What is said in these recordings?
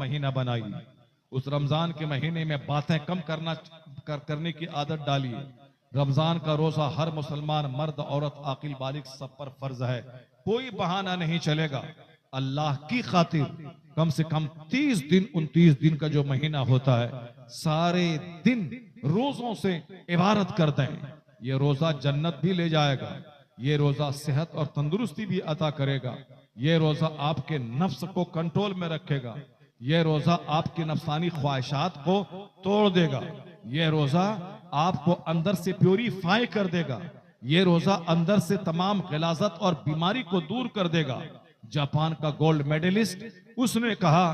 महीना बनाइए, उस रमजान के महीने में बातें कम करने की आदत डालिए। रमजान का रोजा हर मुसलमान मर्द औरत आकिल बालिग सब पर फर्ज है, कोई बहाना नहीं चलेगा। अल्लाह की खातिर कम से कम 30 दिन 29 दिन का जो महीना होता है, सारे दिन रोजों से इबादत कर दें। ये रोजा जन्नत भी ले जाएगा, ये रोजा सेहत और तंदुरुस्ती भी अता करेगा, ये रोजा आपके नफ्स को कंट्रोल में रखेगा, ये रोजा आपकी नफसानी ख्वाहिशात को तोड़ देगा, ये रोजा आपको अंदर से प्योरीफाई कर देगा, ये रोजा अंदर से तमाम गिलाजत और बीमारी को दूर कर देगा। जापान का गोल्ड मेडलिस्ट, उसने कहा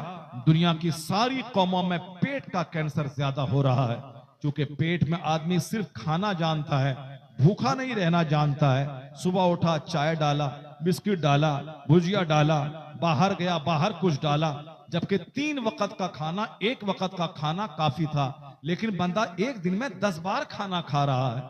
दुनिया की सारी कौमों में पेट का कैंसर ज्यादा हो रहा है, क्योंकि पेट में आदमी सिर्फ खाना जानता है, भूखा नहीं रहना जानता है। सुबह उठा, चाय डाला, बिस्किट डाला, भुजिया डाला, बाहर गया, बाहर कुछ डाला, जबकि 3 वक्त का खाना, 1 वक्त का खाना काफी था, लेकिन बंदा एक दिन में 10 बार खाना खा रहा है।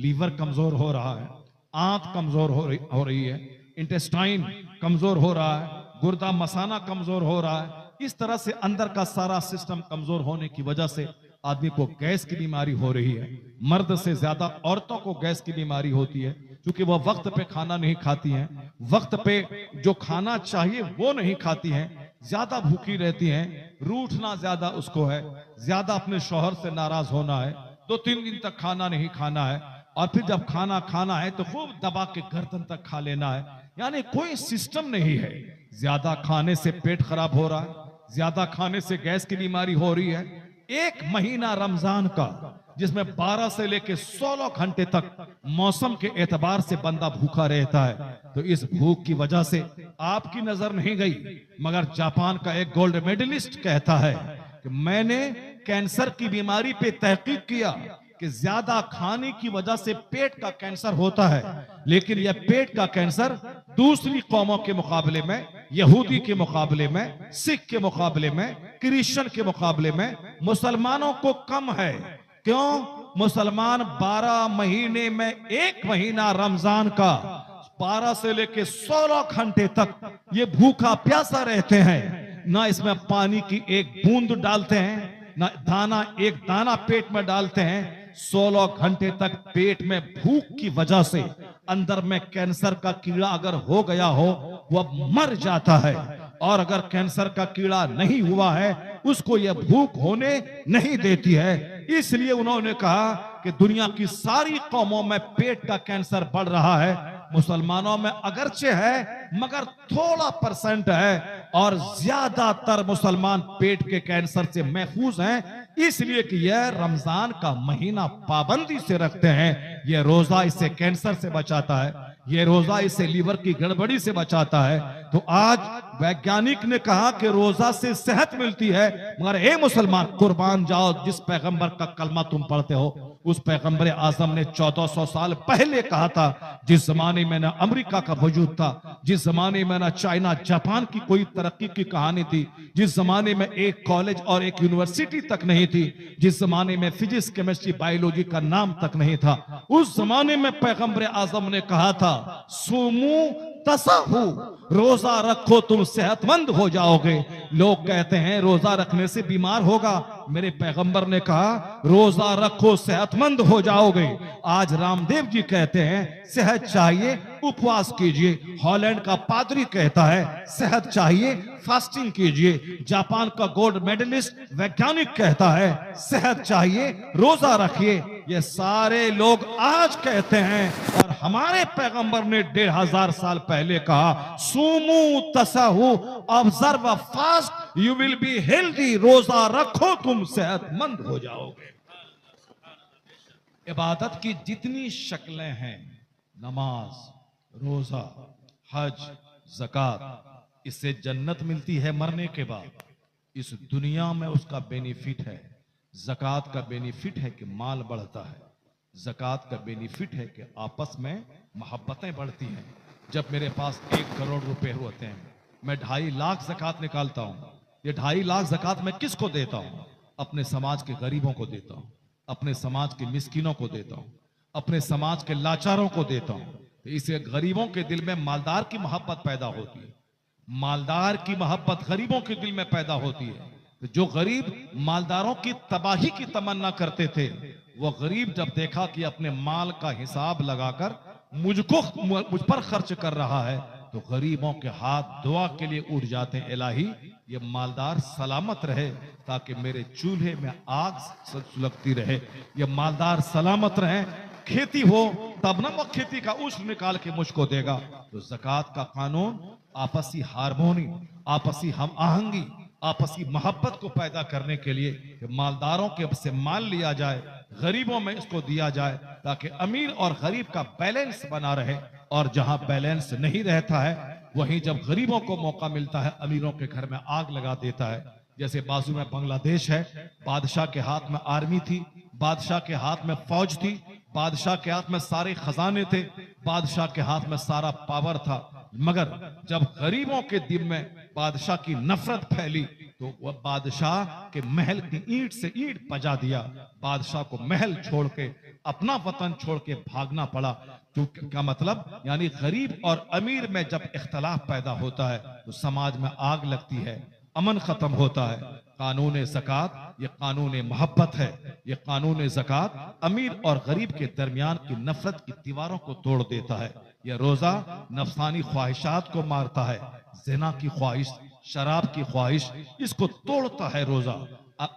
लीवर कमजोर हो रहा है, आंत कमजोर हो रही है, इंटेस्टाइन कमजोर हो रहा है, गुर्दा मसाना कमजोर हो रहा है। इस तरह से अंदर का सारा सिस्टम कमजोर होने की वजह से आदमी को गैस की बीमारी हो रही है। मर्द से ज्यादा औरतों को गैस की बीमारी होती है, क्योंकि वह वक्त पे खाना नहीं खाती हैं, वक्त पे जो खाना चाहिए वो नहीं खाती हैं, ज्यादा भूखी रहती हैं, रूठना ज्यादा उसको है, ज्यादा अपने शौहर से नाराज होना है, 2-3 दिन तक खाना नहीं खाना है, और फिर जब खाना खाना है तो खूब दबा के गर्दन तक खा लेना है। यानी कोई सिस्टम नहीं है। ज्यादा खाने से पेट खराब हो रहा है, ज्यादा खाने से गैस की बीमारी हो रही है। एक महीना रमजान का, जिसमें 12 से लेकर 16 घंटे तक मौसम के एतबार से बंदा भूखा रहता है, तो इस भूख की वजह से आपकी नजर नहीं गई, मगर जापान का एक गोल्ड मेडलिस्ट कहता है कि मैंने कैंसर की बीमारी पे तहकीक किया कि ज्यादा खाने की वजह से पेट का कैंसर होता है, लेकिन यह पेट का कैंसर दूसरी कौमों के मुकाबले में, यहूदी के मुकाबले में, सिख के मुकाबले में, क्रिश्चियन के मुकाबले में मुसलमानों को कम है। क्यों? मुसलमान 12 महीने में 1 महीना रमजान का 12 से लेकर 16 घंटे तक ये भूखा प्यासा रहते हैं, ना इसमें पानी की एक बूंद डालते हैं, ना दाना एक दाना पेट में डालते हैं। 16 घंटे तक पेट में भूख की वजह से अंदर में कैंसर का कीड़ा अगर हो गया हो, वह मर जाता है, और अगर कैंसर का कीड़ा नहीं हुआ है, उसको यह भूख होने नहीं देती है। इसलिए उन्होंने कहा कि दुनिया की सारी कौमों में पेट का कैंसर बढ़ रहा है, मुसलमानों में अगरचे है मगर थोड़ा % है, और ज्यादातर मुसलमान पेट के कैंसर से महफूज हैं, इसलिए कि यह रमजान का महीना पाबंदी से रखते हैं। यह रोजा इससे कैंसर से बचाता है, यह रोजा इससे लीवर की गड़बड़ी से बचाता है। तो आज वैज्ञानिक ने कहा कि रोजा से सेहत मिलती है, मगर ए मुसलमान, कुर्बान जाओ, जिस पैगंबर का कलमा तुम पढ़ते हो, उस पैगंबर आजम ने 1400 साल पहले कहा था, जिस जमाने में ना अमेरिका का वजूद था, जिस जमाने में ना चाइना जापान की कोई तरक्की की कहानी थी, जिस जमाने में एक कॉलेज और एक यूनिवर्सिटी तक नहीं थी, जिस जमाने में फिजिक्स, केमिस्ट्री, बायोलॉजी का नाम तक नहीं था, उस जमाने में पैगंबर आजम ने कहा था, सुमू तसहु, रोजा रखो तुम सेहतमंद हो जाओगे। लोग कहते हैं रोजा रखने से बीमार होगा, मेरे पैगंबर ने कहा रोजा रखो सेहतमंद हो जाओगे। आज रामदेव जी कहते हैं सेहत चाहिए उपवास कीजिए, हॉलैंड का पादरी कहता है सेहत चाहिए फास्टिंग कीजिए, जापान का गोल्ड मेडलिस्ट वैज्ञानिक कहता है सेहत चाहिए रोजा रखिए। ये सारे लोग आज कहते हैं, और हमारे पैगंबर ने 1500 साल पहले कहा सुमू तसहु, observe fast, you will be healthy, रोजा रखो तुम सेहतमंद हो जाओगे। इबादत की जितनी शक्लें हैं, नमाज, रोजा, हज, ज़कात, इससे जन्नत मिलती है मरने के बाद। इस दुनिया में उसका बेनिफिट है। ज़कात का बेनिफिट है कि माल बढ़ता है, ज़कात का बेनिफिट है कि आपस में मोहब्बतें बढ़ती हैं। जब मेरे पास 1 करोड़ रुपए होते हैं, मैं 2.5 लाख ज़कात निकालता हूँ। ये 2.5 लाख ज़कात मैं किसको देता हूँ? अपने समाज के गरीबों को देता हूँ, अपने समाज के मिस्किनों को देता हूँ, अपने समाज के लाचारों को देता हूँ। तो इससे गरीबों के दिल में मालदार की मोहब्बत पैदा होती है, मालदार की मोहब्बत गरीबों के दिल में पैदा होती है। तो जो गरीब मालदारों की तबाही की तमन्ना करते थे, वो गरीब जब देखा कि अपने माल का हिसाब लगाकर मुझ पर खर्च कर रहा है, तो गरीबों के हाथ दुआ के लिए उठ जाते हैं, इलाही ये मालदार सलामत रहे ताकि मेरे चूल्हे में आग सुलगती रहे, ये मालदार सलामत रहे, खेती हो तब ना वो खेती का उश्र निकाल के मुझको देगा। तो ज़कात का कानून आपसी हारमोनी, आपसी हम आहंगी, आपसी मोहब्बत को पैदा करने के लिए कि मालदारों के से माल लिया जाए, गरीबों में इसको दिया जाए, ताकि अमीर और गरीब का बैलेंस बना रहे। और जहां बैलेंस नहीं रहता है, वहीं जब गरीबों को मौका मिलता है, अमीरों के घर में आग लगा देता है। जैसे बाजू में बांग्लादेश है, बादशाह के हाथ में आर्मी थी, बादशाह के हाथ में फौज थी, बादशाह के हाथ में सारे खजाने थे, बादशाह के हाथ में सारा पावर था, मगर जब गरीबों के दिल में बादशाह की नफरत फैली तो वह बादशाह के महल की ईंट से ईंट बजा दिया। बादशाह को महल छोड़ के, अपना वतन छोड़ के भागना पड़ा। तो क्या मतलब, यानी गरीब और अमीर में जब इख्तलाफ पैदा होता है तो समाज में आग लगती है, अमन खत्म होता है। कानून ज़कात ये कानून मोहब्बत है, ये कानून ज़कात अमीर और गरीब के दरमियान की नफरत की दीवारों को तोड़ देता है। यह रोजा नफसानी ख्वाहिशात को मारता है, जिना की ख्वाहिश, शराब की ख्वाहिश, इसको तोड़ता है रोजा।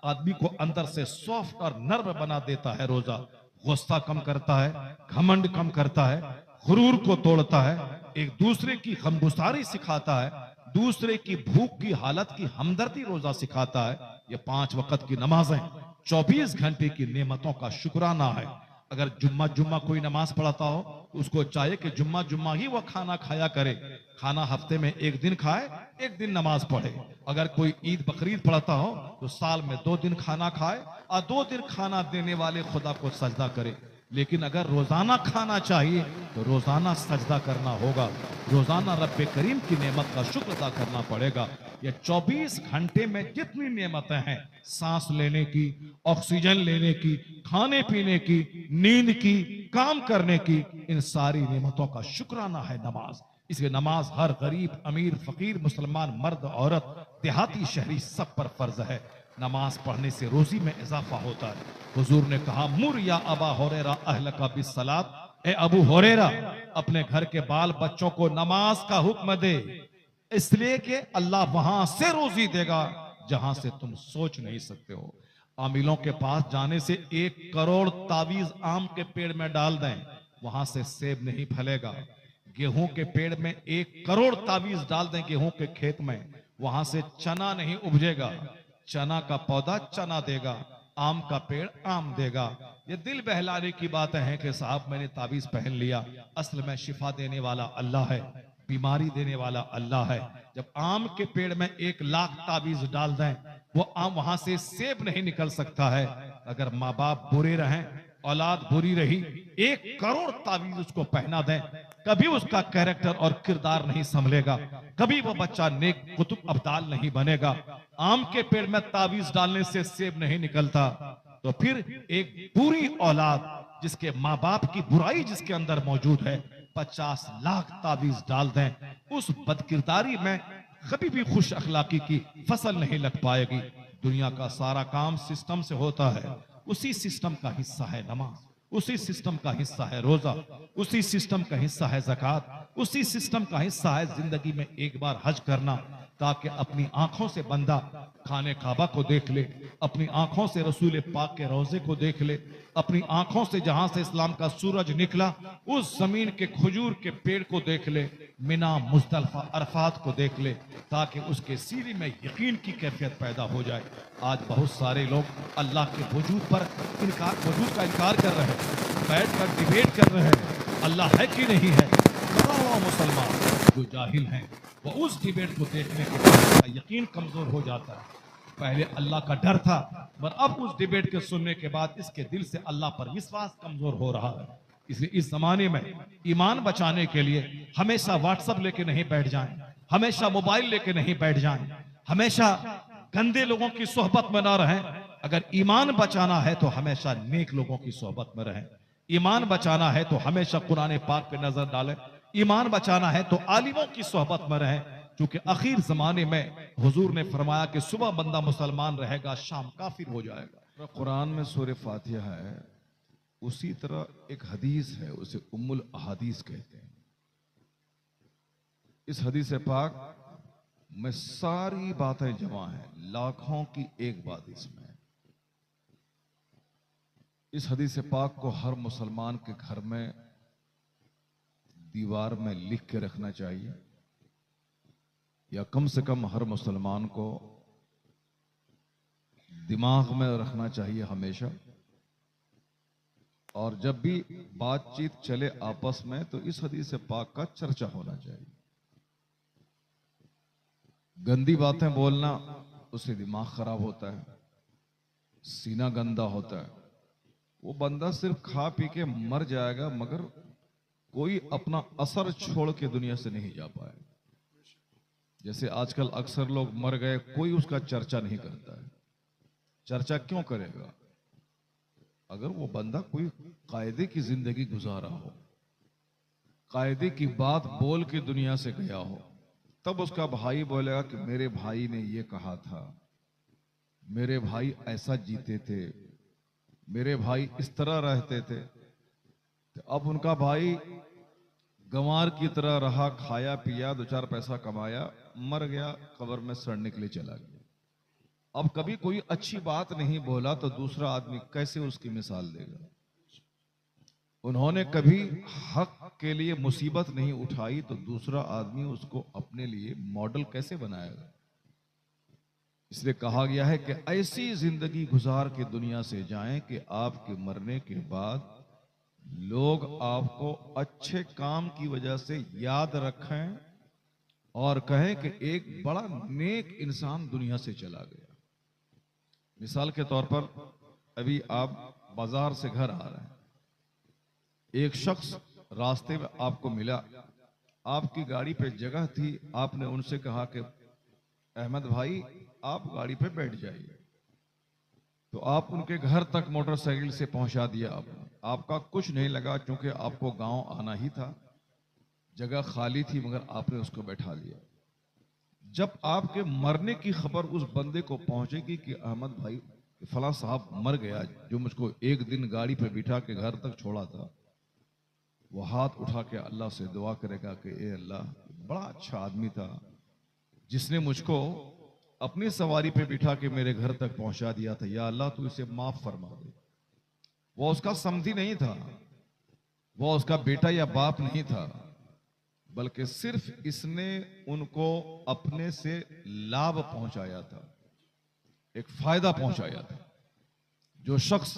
आदमी को अंदर से सॉफ्ट और नर्म बना देता है रोजा। गुस्सा कम करता है, घमंड कम करता है, गुरूर को तोड़ता है, एक दूसरे की गमगुसारी सिखाता है, दूसरे की भूख की हालत की हमदर्दी रोजा सिखाता है। ये 5 वक्त की नमाजें 24 घंटे की नेमतों का शुक्राना है। अगर जुम्मा कोई नमाज पढ़ाता हो तो उसको चाहिए कि जुम्मा ही वो खाना खाया करे, खाना हफ्ते में 1 दिन खाए, 1 दिन नमाज पढ़े। अगर कोई ईद बकरीद पढ़ाता हो तो साल में 2 दिन खाना खाए और 2 दिन खाना देने वाले खुदा को सजदा करे। लेकिन अगर रोजाना खाना चाहिए तो रोजाना सजदा करना होगा, रोजाना रब्बे करीम की नेमत का शुक्र अदा करना पड़ेगा। ये 24 घंटे में जितनी नेमतें हैं, सांस लेने की, ऑक्सीजन लेने की, खाने पीने की, नींद की, काम करने की, इन सारी नेमतों का शुक्राना है नमाज। इसलिए नमाज हर गरीब, अमीर, फकीर, मुसलमान, मर्द, औरत, देहाती, शहरी सब पर फर्ज है। नमाज पढ़ने से रोजी में इजाफा होता है। हुजूर ने कहा, मुर या अबा हुरैरा अहलका बिस्सलात, ए अबू हुरैरा अपने घर के बाल बच्चों को नमाज का हुक्म दे, इसलिए कि अल्लाह वहां से रोजी देगा जहां से तुम सोच नहीं सकते हो। आमिलों के पास जाने से 1 करोड़ तावीज आम के पेड़ में डाल दें, वहां से सेब नहीं फलेगा। गेहूं के पेड़ में 1 करोड़ तावीज डाल दें गेहूं के खेत में, वहां से चना नहीं उपजेगा। चना का पौधा चना देगा, आम का पेड़ आम देगा। ये दिल बहलाने की बातें हैं कि साहब मैंने ताबीज पहन लिया, असल में शिफा देने वाला अल्लाह है, बीमारी देने वाला अल्लाह है। जब आम के पेड़ में 1 लाख ताबीज डाल दें, वो आम वहां से सेब नहीं निकल सकता है। अगर माँ बाप बुरे रहें, औलाद बुरी रही, 1 करोड़ ताबीज उसको पहना दें, कभी उसका कैरेक्टर और किरदार नहीं संभलेगा, कभी वो बच्चा नेक कुतुब अब्दाल नहीं बनेगा। आम के पेड़ में ताबीज डालने से सेब नहीं निकलता, तो फिर एक पूरी औलाद जिसके माँ बाप की बुराई जिसके अंदर मौजूद है, 50 लाख ताबीज डाल दें, उस बदकिरदारी में कभी भी खुश अखलाकी की फसल नहीं लग पाएगी। दुनिया का सारा काम सिस्टम से होता है, उसी सिस्टम का हिस्सा है नमाज, उसी सिस्टम का हिस्सा है रोजा, उसी सिस्टम का हिस्सा है ज़कात, उसी सिस्टम का हिस्सा है जिंदगी में 1 बार हज करना, ताकि अपनी आंखों से बंदा खाने काबा को देख ले, अपनी आंखों से रसूल पाक के रोजे को देख ले, अपनी आंखों से जहां से इस्लाम का सूरज निकला उस जमीन के खजूर के पेड़ को देख ले, मिना, मुज़दलिफा, अरफात को देख ले, ताकि उसके सीने में यकीन की कैफियत पैदा हो जाए। आज बहुत सारे लोग अल्लाह के वजूद का इनकार कर रहे हैं, बैठकर डिबेट कर रहे हैं, अल्लाह है कि नहीं है। करोड़ों मुसलमान जो जाहिल हैं वो उस डिबेट को देखने के बाद यकीन कमजोर हो जाता है। पहले अल्लाह का डर था, पर अब उस डिबेट के सुनने के बाद इसके दिल से अल्लाह पर विश्वास कमजोर हो रहा है। इसलिए इस जमाने में ईमान बचाने के लिए हमेशा व्हाट्सएप लेके नहीं बैठ जाएं, हमेशा मोबाइल लेके नहीं बैठ जाएं, हमेशा गंदे लोगों की सोहबत में ना रहें। अगर ईमान बचाना है तो हमेशा नेक लोगों की सोहबत में रहें। ईमान बचाना है तो हमेशा कुरान पाक पे नजर डालें। ईमान बचाना है तो आलिमों की सोहबत में रहें, क्योंकि आखिर जमाने में हुजूर ने फरमाया कि सुबह बंदा मुसलमान रहेगा, शाम काफिर हो जाएगा। कुरान में सूरह फातिहा है, उसी तरह एक हदीस है, उसे उम्मुल अहादीस कहते हैं। इस हदीस पाक में सारी बातें जमा है, लाखों की एक बात इसमें। इस हदीस पाक को हर मुसलमान के घर में दीवार में लिख के रखना चाहिए, या कम से कम हर मुसलमान को दिमाग में रखना चाहिए हमेशा। और जब भी बातचीत चले आपस में तो इस हदीस पाक का चर्चा होना चाहिए। गंदी बातें बोलना, उससे दिमाग खराब होता है, सीना गंदा होता है, वो बंदा सिर्फ खा पी के मर जाएगा, मगर कोई अपना असर छोड़ के दुनिया से नहीं जा पाएगा। जैसे आजकल अक्सर लोग मर गए, कोई उसका चर्चा नहीं करता है। चर्चा क्यों करेगा? अगर वो बंदा कोई कायदे की जिंदगी गुजारा हो, कायदे की बात बोल के दुनिया से गया हो, तब उसका भाई बोलेगा कि मेरे भाई ने ये कहा था, मेरे भाई ऐसा जीते थे, मेरे भाई इस तरह रहते थे। तो अब उनका भाई गंवार की तरह रहा, खाया पिया, दो चार पैसा कमाया, मर गया, कब्र में सड़ने के लिए चला गया। अब कभी कोई अच्छी बात नहीं बोला तो दूसरा आदमी कैसे उसकी मिसाल देगा? उन्होंने कभी हक के लिए मुसीबत नहीं उठाई तो दूसरा आदमी उसको अपने लिए मॉडल कैसे बनाएगा? इसलिए कहा गया है कि ऐसी जिंदगी गुजार के दुनिया से जाएं कि आपके मरने के बाद लोग आपको अच्छे काम की वजह से याद रखें और कहें कि एक बड़ा नेक इंसान दुनिया से चला गया। मिसाल के तौर पर, अभी आप बाजार से घर आ रहे हैं, एक शख्स रास्ते में आपको मिला, आपकी गाड़ी पे जगह थी, आपने उनसे कहा कि अहमद भाई आप गाड़ी पे बैठ जाइए, तो आप उनके घर तक मोटरसाइकिल से पहुंचा दिया। आपका कुछ नहीं लगा, क्योंकि आपको गांव आना ही था, जगह खाली थी, मगर आपने उसको बैठा लिया। जब आपके मरने की खबर उस बंदे को पहुंचेगी कि अहमद भाई फला साहब मर गया, जो मुझको एक दिन गाड़ी पे बिठा के घर तक छोड़ा था, वो हाथ उठा के अल्लाह से दुआ करेगा कि ए अल्लाह, बड़ा अच्छा आदमी था जिसने मुझको अपनी सवारी पे बिठा के मेरे घर तक पहुंचा दिया था, या अल्लाह तू इसे माफ फरमा दे। वो उसका समधी नहीं था, वो उसका बेटा या बाप नहीं था, बल्कि सिर्फ इसने उनको अपने से लाभ पहुंचाया था, एक फायदा पहुंचाया था। जो शख्स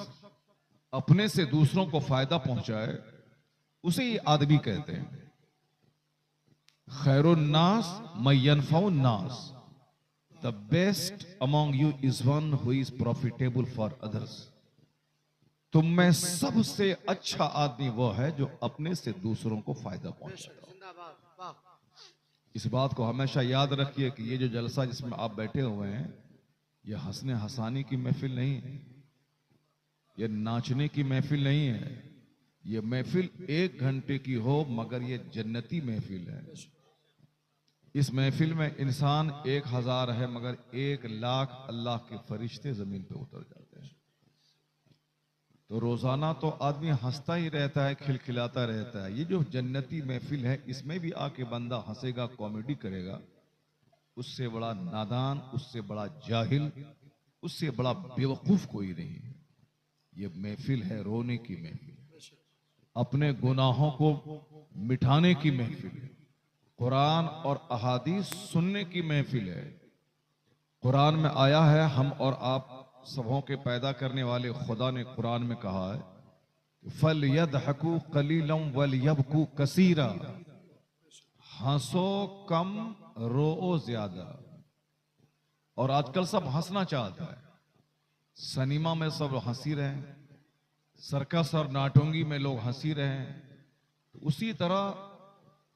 अपने से दूसरों को फायदा पहुंचाए उसे ही आदमी कहते हैं। खैरुन नास मय्यनफउन नास, the best among you is one who is profitable for others. तुम में सबसे अच्छा आदमी वो है जो अपने से दूसरों को फायदा पहुंचाता हो। इस बात को हमेशा याद रखिए कि ये जो जलसा जिसमें आप बैठे हुए हैं, ये हंसने हंसाने की महफिल नहीं है, ये नाचने की महफिल नहीं है। ये महफिल 1 घंटे की हो, मगर ये जन्नती महफिल है। इस महफिल में इंसान 1000 है, मगर 1,00,000 अल्लाह के फरिश्ते जमीन पे उतर जाते हैं। तो रोजाना तो आदमी हंसता ही रहता है, खिलखिलाता रहता है। ये जो जन्नती महफिल है, इसमें भी आके बंदा हंसेगा, कॉमेडी करेगा, उससे बड़ा नादान, उससे बड़ा जाहिल, उससे बड़ा बेवकूफ कोई नहीं है। ये महफिल है रोने की महफिल, अपने गुनाहों को मिटाने की महफिल है, कुरान और अहादीस सुनने की महफिल है। कुरान में आया है, हम और आप सबों के पैदा करने वाले खुदा ने कुरान में कहा है, फल यदहकू कलीलम वल यबकू कसीरा, हंसो कम रो ज्यादा। और आजकल सब हंसना चाहता है, सिनेमा में सब हंसी रहे हैं, सर्कस और नाटोंगी में लोग हंसी रहे हैं, तो उसी तरह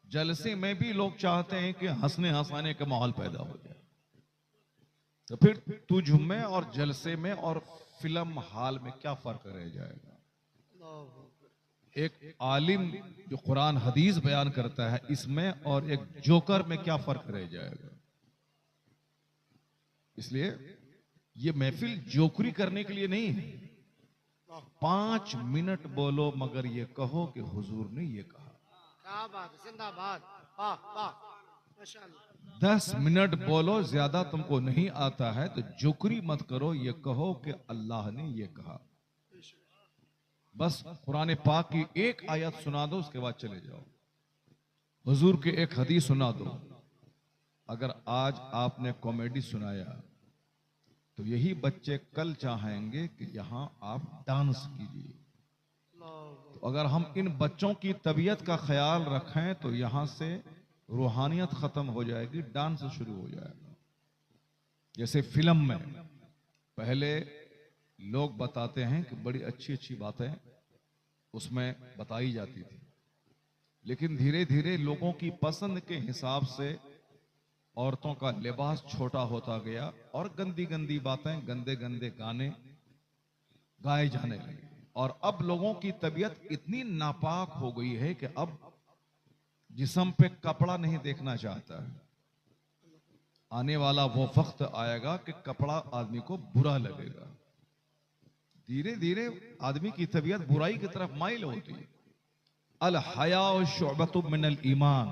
जलसे में भी लोग चाहते हैं कि हंसने हंसाने का माहौल पैदा हो जाए। तो फिर तुझ में और जलसे में और फिल्म हाल में क्या फर्क रह जाएगा? एक आलिम जो कुरान हदीस बयान करता है इसमें और एक जोकर में क्या फर्क रह जाएगा। इसलिए ये महफिल जोकरी करने के लिए नहीं है। 5 मिनट बोलो मगर ये कहो कि हुजूर ने ये कहा। क्या बात है, जिंदाबाद, वाह वाह, माशाअल्लाह। 10 मिनट बोलो, ज्यादा तुमको नहीं आता है तो जोकरी मत करो, ये कहो कि अल्लाह ने ये कहा। बस कुरान पाक की एक आयत सुना दो, उसके बाद चले जाओ। हुजूर की एक हदीस सुना दो। अगर आज आपने कॉमेडी सुनाया तो यही बच्चे कल चाहेंगे कि यहां आप डांस कीजिए। तो अगर हम इन बच्चों की तबीयत का ख्याल रखें तो यहां से रूहानियत खत्म हो जाएगी, डांस शुरू हो जाएगा। जैसे फिल्म में पहले लोग बताते हैं कि बड़ी अच्छी अच्छी बातें उसमें बताई जाती थी, लेकिन धीरे धीरे लोगों की पसंद के हिसाब से औरतों का लिबास छोटा होता गया और गंदी गंदी बातें, गंदे गंदे गाने गाए जाने लगे। और अब लोगों की तबीयत इतनी नापाक हो गई है कि अब जिस्म पे कपड़ा नहीं देखना चाहता है। आने वाला वो वक्त आएगा कि कपड़ा आदमी को बुरा लगेगा। धीरे धीरे आदमी की तबीयत बुराई की तरफ माइल होती है। अल हया शुअबतु मिनल ईमान,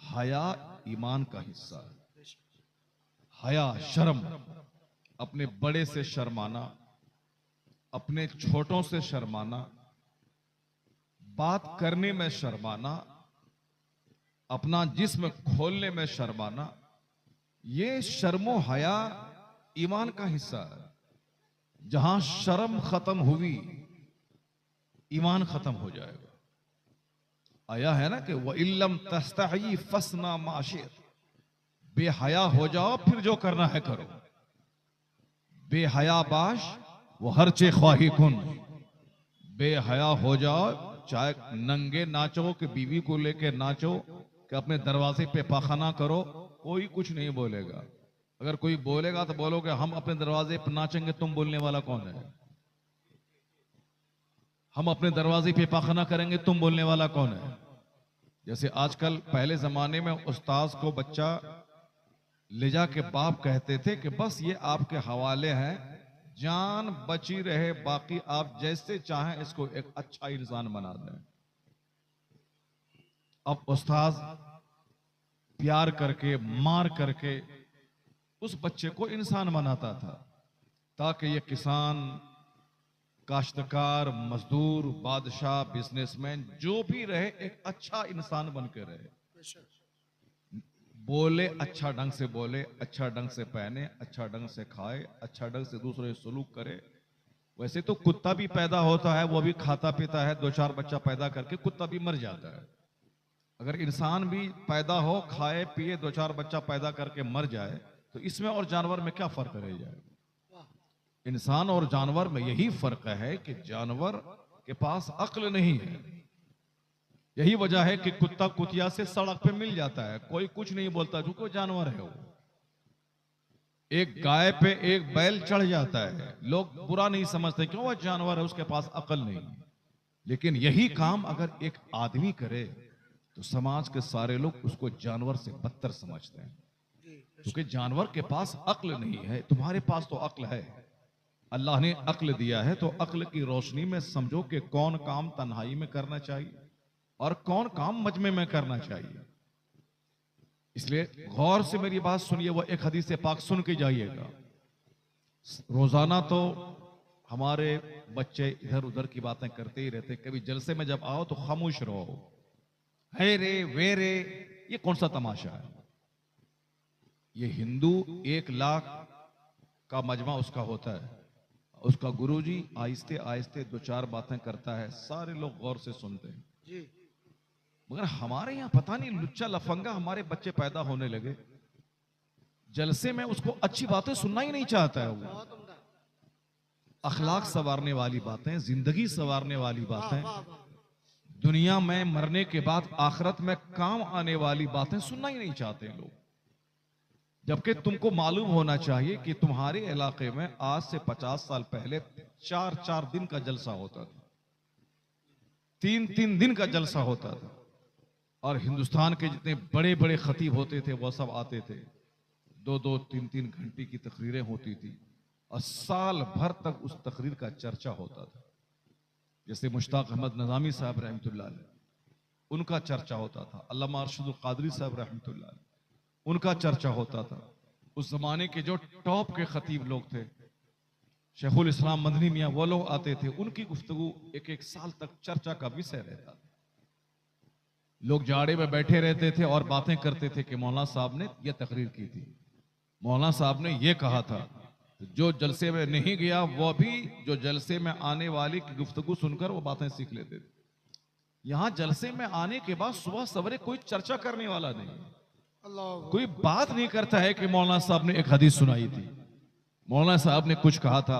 हया ईमान का हिस्सा है। हया शर्म, अपने बड़े से शर्माना, अपने छोटों से शर्माना, बात करने में शर्माना, अपना जिस्म खोलने में शर्माना, ये शर्मो हया ईमान का हिस्सा है। जहां शर्म खत्म हुई ईमान खत्म हो जाएगा। आया है ना कि वह इल्लम तस्तही फसना माशिर, बेहया हो जाओ फिर जो करना है करो। बेहया बाश वो हर चे ख्वाही कुन, बेहया हो जाओ, चाहे नंगे नाचो कि बीवी को लेके नाचो कि अपने दरवाजे पे पाखाना करो, कोई कुछ नहीं बोलेगा। अगर कोई बोलेगा तो बोलोगे हम अपने दरवाजे पर नाचेंगे, तुम बोलने वाला कौन है? हम अपने दरवाजे पे पाखाना करेंगे, तुम बोलने वाला कौन है? जैसे आजकल, पहले जमाने में उस्ताद को बच्चा ले जा के बाप कहते थे कि बस ये आपके हवाले है, जान बची रहे, बाकी आप जैसे चाहें इसको एक अच्छा इंसान बना दें। अब उस्ताद प्यार करके, मार करके उस बच्चे को इंसान बनाता था, ताकि ये किसान, काश्तकार, मजदूर, बादशाह, बिजनेसमैन जो भी रहे एक अच्छा इंसान बन के रहे। बोले अच्छा ढंग से बोले, अच्छा ढंग से पहने, अच्छा ढंग से खाए, अच्छा ढंग से दूसरे सलूक करे। वैसे तो कुत्ता भी पैदा होता है, वो भी खाता पीता है, 2-4 बच्चा पैदा करके कुत्ता भी मर जाता है। अगर इंसान भी पैदा हो, खाए पिए, 2-4 बच्चा पैदा करके मर जाए तो इसमें और जानवर में क्या फर्क रह जाएगा? इंसान और जानवर में यही फर्क है कि जानवर के पास अक्ल नहीं है। यही वजह है कि कुत्ता कुतिया से सड़क पे मिल जाता है, कोई कुछ नहीं बोलता, क्योंकि जानवर है वो। एक गाय पे एक बैल चढ़ जाता है, लोग बुरा नहीं समझते, क्यों? वह जानवर है, उसके पास अक्ल नहीं। लेकिन यही काम अगर एक आदमी करे तो समाज के सारे लोग उसको जानवर से बदतर समझते हैं, क्योंकि जानवर के पास अक्ल नहीं है। तुम्हारे पास तो अक्ल है, अल्लाह ने अक्ल दिया है, तो अक्ल की रोशनी में समझो कि कौन काम तन्हाई में करना चाहिए और कौन काम मजमे में करना चाहिए। इसलिए गौर से मेरी बात सुनिए, वो एक हदीस पाक सुन के जाइएगा। रोजाना तो हमारे बच्चे इधर उधर की बातें करते ही रहते, कभी जलसे में जब आओ तो खामोश रहो, है रे वे रे, ये कौन सा तमाशा है? ये हिंदू 1 लाख का मजमा उसका होता है, उसका गुरुजी आहिस्ते आहिस्ते 2-4 बातें करता है, सारे लोग गौर से सुनते हैं जी। मगर हमारे यहाँ पता नहीं लुच्चा लफंगा हमारे बच्चे पैदा होने लगे, जलसे में उसको अच्छी बातें सुनना ही नहीं चाहता है। वो अखलाक संवारने वाली बातें, जिंदगी संवारने वाली बातें, दुनिया में मरने के बाद आखिरत में काम आने वाली बातें सुनना ही नहीं चाहते लोग। जबकि तुमको मालूम होना चाहिए कि तुम्हारे इलाके में आज से 50 साल पहले 4-4 दिन का जलसा होता था। 3-3 दिन का जलसा होता था और हिंदुस्तान के जितने बड़े बड़े खतीब होते थे वो सब आते थे। 2-2, 3-3 घंटे की तकरीरें होती थी और साल भर तक उस तकरीर का चर्चा होता था। जैसे मुश्ताक अहमद नज़ामी साहब रहमतुल्लाह अलैह, उनका चर्चा होता था। अल्लामा अरशदुल क़ादरी साहब रहमतुल्लाह अलैह, उनका चर्चा होता था। उस जमाने के जो टॉप के खतीब लोग थे, शेखुल इस्लाम मदनी मियाँ, वो लोग आते थे। उनकी गुफ्तगू एक एक साल तक चर्चा का विषय रहता था। लोग जाड़े में बैठे रहते थे और बातें करते थे कि मौलाना साहब ने यह तकरीर की थी, मौलाना साहब ने यह कहा था। जो जलसे में नहीं गया वो भी जो जलसे में आने वाली की गुफ्तगू सुनकर वो बातें सीख लेते थे। यहां जलसे में आने के बाद सुबह सवेरे कोई चर्चा करने वाला नहीं, अल्लाह कोई बात नहीं करता है कि मौलाना साहब ने एक हदीस सुनाई थी, मौलाना साहब ने कुछ कहा था।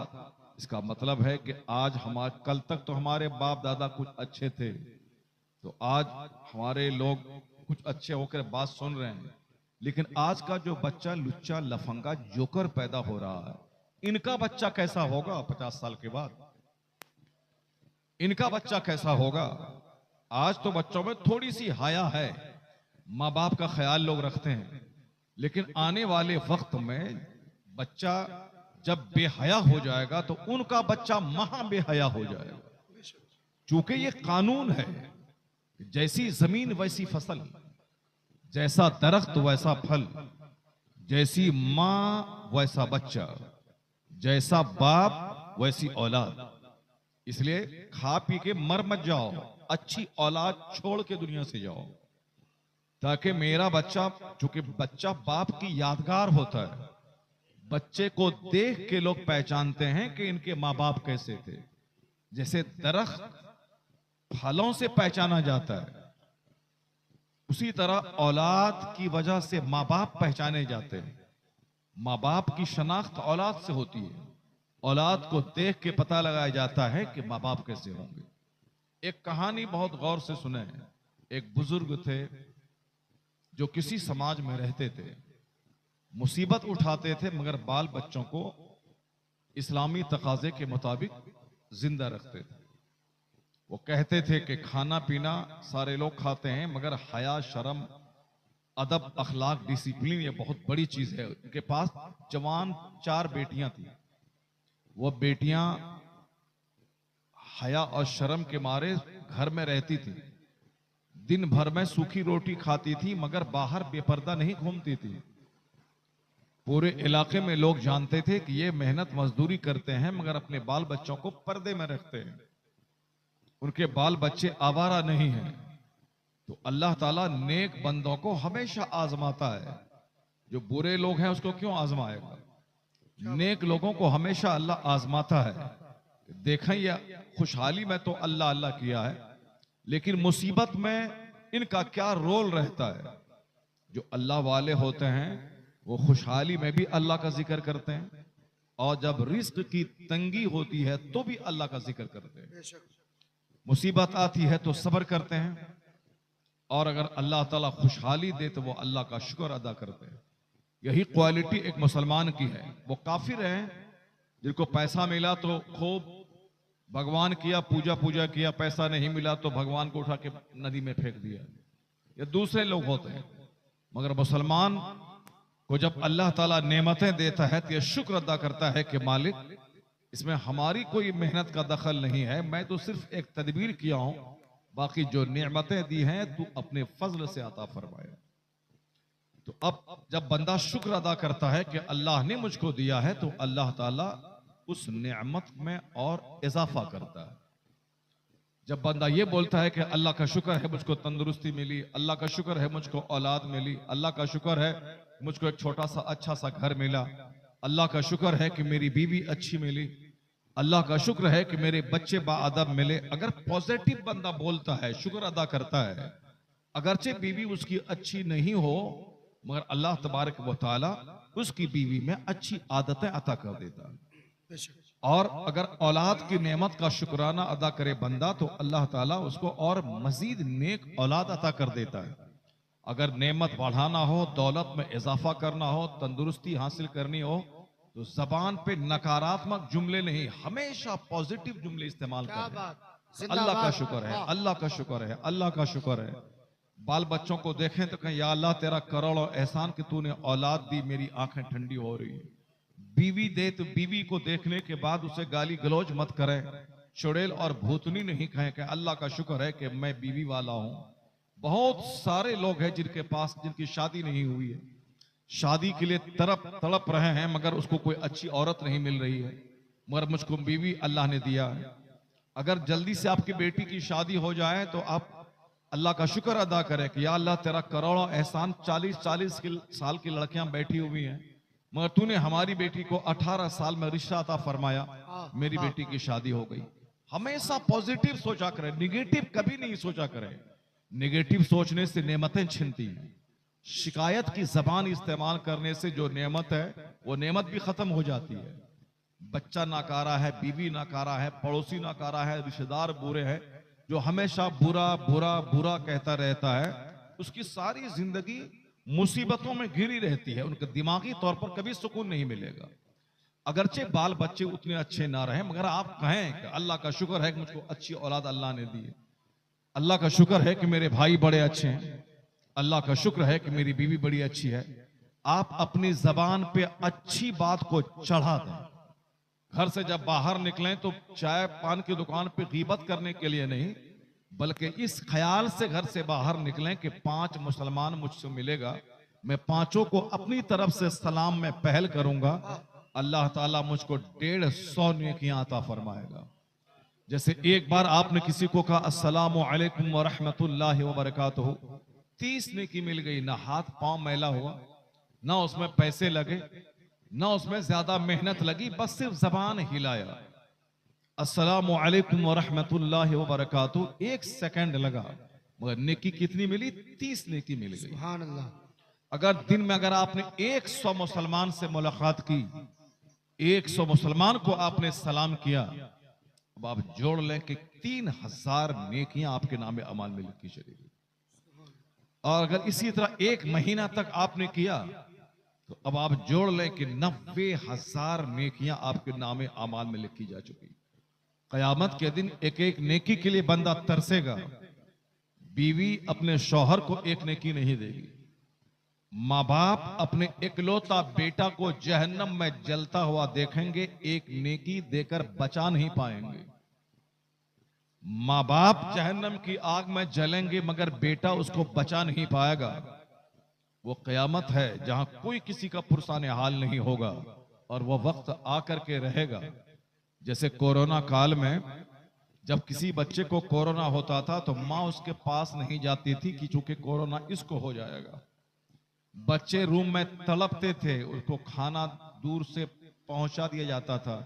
इसका मतलब है कि आज हमारे, कल तक तो हमारे बाप दादा कुछ अच्छे थे, तो आज हमारे लोग कुछ अच्छे होकर बात सुन रहे हैं। लेकिन आज का जो बच्चा लुच्चा लफंगा जोकर पैदा हो रहा है, इनका बच्चा कैसा होगा 50 साल के बाद? इनका बच्चा कैसा होगा? आज तो बच्चों में थोड़ी सी हया है, माँ बाप का ख्याल लोग रखते हैं, लेकिन आने वाले वक्त में बच्चा जब बेहया हो जाएगा तो उनका बच्चा महा बेहया हो जाएगा। चूंकि ये कानून है, जैसी जमीन वैसी फसल, जैसा दरख्त वैसा फल, जैसी मां वैसा बच्चा, जैसा बाप वैसी औलाद। इसलिए खा पी के मर मत जाओ, अच्छी औलाद छोड़ के दुनिया से जाओ, ताकि मेरा बच्चा, चूंकि बच्चा बाप की यादगार होता है, बच्चे को देख के लोग पहचानते हैं कि इनके माँ बाप कैसे थे। जैसे दरख्त फलों से पहचाना जाता है, उसी तरह औलाद की वजह से माँ बाप पहचाने जाते हैं। माँ बाप की शनाख्त औलाद से होती है, औलाद को देख के पता लगाया जाता है कि माँ बाप कैसे होंगे। एक कहानी बहुत गौर से सुने। एक बुजुर्ग थे जो किसी समाज में रहते थे, मुसीबत उठाते थे, मगर बाल बच्चों को इस्लामी तकाजे के मुताबिक जिंदा रखते थे। वो कहते थे कि खाना पीना सारे लोग खाते हैं, मगर हया, शर्म, अदब, अखलाक, डिसिप्लिन ये बहुत बड़ी चीज है। उनके पास जवान 4 बेटियां थी। वो बेटियां हया और शर्म के मारे घर में रहती थी, दिन भर में सूखी रोटी खाती थी, मगर बाहर बेपर्दा नहीं घूमती थी। पूरे इलाके में लोग जानते थे कि ये मेहनत मजदूरी करते हैं, मगर अपने बाल बच्चों को पर्दे में रखते हैं, उनके बाल बच्चे आवारा नहीं हैं। तो अल्लाह ताला नेक बंदों को हमेशा आजमाता है। जो बुरे लोग हैं उसको क्यों आजमाएगा? नेक लोगों को हमेशा अल्लाह आजमाता है। देखें, या खुशहाली में तो अल्लाह अल्लाह किया है, लेकिन मुसीबत में इनका क्या रोल रहता है। जो अल्लाह वाले होते हैं वो खुशहाली में भी अल्लाह का जिक्र करते हैं, और जब रिस्क की तंगी होती है तो भी अल्लाह का जिक्र करते हैं। बेशक मुसीबत आती है तो सब्र करते हैं, और अगर अल्लाह ताला खुशहाली दे तो वो अल्लाह का शुक्र अदा करते हैं। यही क्वालिटी एक मुसलमान की है। वो काफिर हैं जिनको पैसा मिला तो खूब भगवान किया, पूजा किया, पैसा नहीं मिला तो भगवान को उठा के नदी में फेंक दिया। ये दूसरे लोग होते हैं। मगर मुसलमान को जब अल्लाह ताला नेमतें देता है तो ये शुक्र अदा करता है कि मालिक, इसमें हमारी कोई मेहनत का दखल नहीं है, मैं तो सिर्फ एक तदबीर किया हूं, बाकी जो नेमतें दी हैं तू अपने फजल से अता फरमाया। तो अब जब बंदा शुक्र अदा करता है कि अल्लाह ने मुझको दिया है, तो अल्लाह ताला उस नेमत में और इजाफा करता है। जब बंदा ये बोलता है कि अल्लाह का शुक्र है मुझको तंदुरुस्ती मिली, अल्लाह का शुक्र है मुझको औलाद मिली, अल्लाह का शुक्र है मुझको एक छोटा सा अच्छा सा घर मिला, अल्लाह का शुक्र है कि मेरी बीवी अच्छी मिली, अल्लाह का शुक्र है कि मेरे बच्चे बाअदब मिले। अगर पॉजिटिव बंदा बोलता है, शुक्र अदा करता है, अगरचे बीवी उसकी अच्छी नहीं हो, मगर अल्लाह तबारक व तआला उसकी बीवी में अच्छी आदतें अता कर देता है। बेशक और अगर औलाद की नेमत का शुक्राना अदा करे बंदा, तो अल्लाह ताला उसको और मजीद नेक औलाद अता कर देता है। अगर नेमत बढ़ाना हो, दौलत में इजाफा करना हो, तंदुरुस्ती हासिल करनी हो, तो जबान पे नकारात्मक जुमले नहीं, हमेशा पॉजिटिव जुमले इस्तेमाल क्या करें। बात। अल्लाह का शुक्र है, वाह। अल्लाह का शुक्र है, अल्लाह का शुक्र है। बाल बच्चों को देखें तो कहें या अल्लाह तेरा करोड़ों एहसान कि तूने औलाद दी, मेरी आंखें ठंडी हो रही है। बीवी दे तो बीवी को देखने के बाद उसे गाली गलौज मत करें, चुड़ैल और भूतनी नहीं कहें कि अल्लाह का शुक्र है कि मैं बीवी वाला हूं। बहुत सारे लोग हैं जिनके पास जिनकी शादी नहीं हुई है, शादी के लिए तड़प रहे हैं मगर उसको कोई अच्छी औरत नहीं मिल रही है, मगर मुझको बीवी अल्लाह ने दिया है। अगर जल्दी से आपकी बेटी की शादी हो जाए तो आप अल्लाह का शुक्र अदा करें कि या अल्लाह तेरा करोड़ों एहसान। 40-40 साल की लड़कियां बैठी हुई हैं मगर तूने हमारी बेटी को 18 साल में रिश्ता अता फरमाया, मेरी बेटी की शादी हो गई। हमेशा पॉजिटिव सोचा करें, निगेटिव कभी नहीं सोचा करें। निगेटिव सोचने से नेमतें छिनती हैं। शिकायत की जबान इस्तेमाल करने से जो नेमत है वो नेमत भी खत्म हो जाती है। बच्चा नाकारा है, बीवी नाकारा है, पड़ोसी नाकारा है, रिश्तेदार बुरे हैं, जो हमेशा बुरा बुरा बुरा कहता रहता है, उसकी सारी जिंदगी मुसीबतों में घिरी रहती है। उनके दिमागी तौर पर कभी सुकून नहीं मिलेगा। अगरचे बाल बच्चे उतने अच्छे ना रहे मगर आप कहें कि अल्लाह का शुक्र है कि मुझको अच्छी औलाद अल्लाह ने दी है, अल्लाह का शुक्र है कि मेरे भाई बड़े अच्छे हैं, अल्लाह का शुक्र है कि मेरी बीवी बड़ी अच्छी है। आप अपनी जबान पे अच्छी बात को चढ़ा दें। घर से जब बाहर निकलें तो चाय पान की दुकान पे गीबत करने के लिए नहीं, बल्कि इस ख्याल से घर से बाहर निकलें कि 5 मुसलमान मुझसे मिलेगा, मैं 5 को अपनी तरफ से सलाम में पहल करूंगा, अल्लाह ताला मुझको 150 नेकियां अता फरमाएगा। जैसे एक बार आपने किसी को कहा अस्सलामु अलैकुम व रहमतुल्लाहि व बरकातुहू, 30 नेकी मिल गई। ना हाथ पांव मैला हुआ, ना उसमें पैसे लगे, ना उसमें ज्यादा मेहनत लगी, बस सिर्फ जबान हिलाया, अस्सलामु अलैकुम व रहमतुल्लाहि व बरकातुहू, 1 सेकंड लगा मगर नेकी कितनी मिली? 30 नेकी मिल गई। सुभान अल्लाह। अगर दिन में अगर आपने 100 मुसलमान से मुलाकात की, 100 मुसलमान को आपने सलाम किया, अब आप जोड़ लें कि 3000 नेकियां आपके नामे अमाल में लिखी चलेगी। और अगर इसी तरह 1 महीना तक आपने किया तो अब आप जोड़ लें कि 90,000 नेकियां आपके नामे अमाल में लिखी जा चुकी। कयामत के दिन एक एक नेकी के लिए बंदा तरसेगा। बीवी अपने शौहर को 1 नेकी नहीं देगी, माँ बाप अपने इकलौता बेटा को जहन्नम में जलता हुआ देखेंगे, 1 नेकी देकर बचा नहीं पाएंगे। माँ बाप जहन्नम की आग में जलेंगे मगर बेटा उसको बचा नहीं पाएगा। वो कयामत है जहां कोई किसी का पुरसाने हाल नहीं होगा और वो वक्त आकर के रहेगा। जैसे कोरोना काल में जब किसी बच्चे को कोरोना होता था तो माँ उसके पास नहीं जाती थी कि चूंकि कोरोना इसको हो जाएगा। बच्चे रूम में तड़पते थे, उसको खाना दूर से पहुंचा दिया जाता था,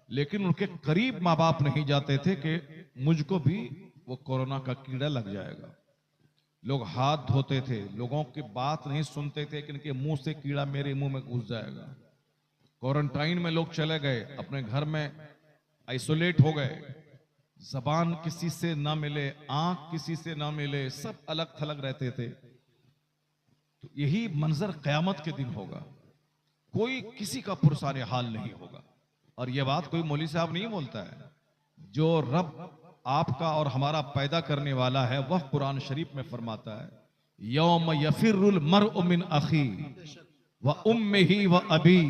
लेकिन उनके करीब माँ बाप नहीं जाते थे कि मुझको भी वो कोरोना का कीड़ा लग जाएगा। लोग हाथ धोते थे, लोगों की बात नहीं सुनते थे कि इनके मुंह से कीड़ा मेरे मुंह में घुस जाएगा। क्वारंटाइन में लोग चले गए, अपने घर में आइसोलेट हो गए, जबान किसी से ना मिले, आंख किसी से ना मिले, सब अलग थलग रहते थे। तो यही मंजर कयामत के दिन होगा, कोई किसी का पुरसाने हाल नहीं होगा। और यह बात कोई मौलवी साहब नहीं बोलता है, जो रब आपका और हमारा पैदा करने वाला है वह कुरान शरीफ में फरमाता है, यौम यफिरुल मरउ मिन अखी व उम्मिही व अबी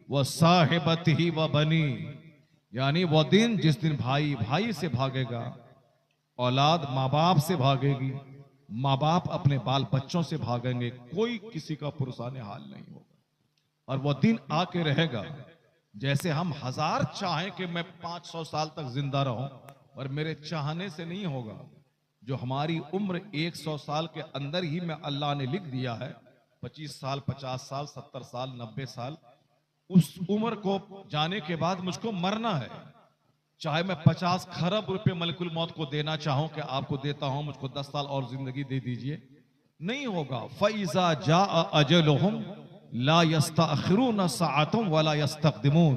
व साहिबतिही व बनी, यानी वह दिन जिस दिन भाई भाई से भागेगा, औलाद माँ बाप से भागेगी, माँ बाप अपने बाल बच्चों से भागेंगे, कोई किसी का पुरसाने हाल नहीं होगा। और वह दिन आके रहेगा। जैसे हम 1000 चाहें कि मैं 500 साल तक जिंदा रहूं, और मेरे चाहने से नहीं होगा। जो हमारी उम्र 100 साल के अंदर ही में अल्लाह ने लिख दिया है, 25 साल, 50 साल, 70 साल, 90 साल, उस उम्र को जाने के बाद मुझको मरना है। चाहे मैं 50 खरब रुपए मलिकुल मौत को देना चाहूं कि आपको देता हूं, मुझको 10 साल और जिंदगी दे दीजिए, नहीं होगा। फैजा जा अजलहुम ला यस्तअखिरून सअतुम वला यस्तक़दिमून।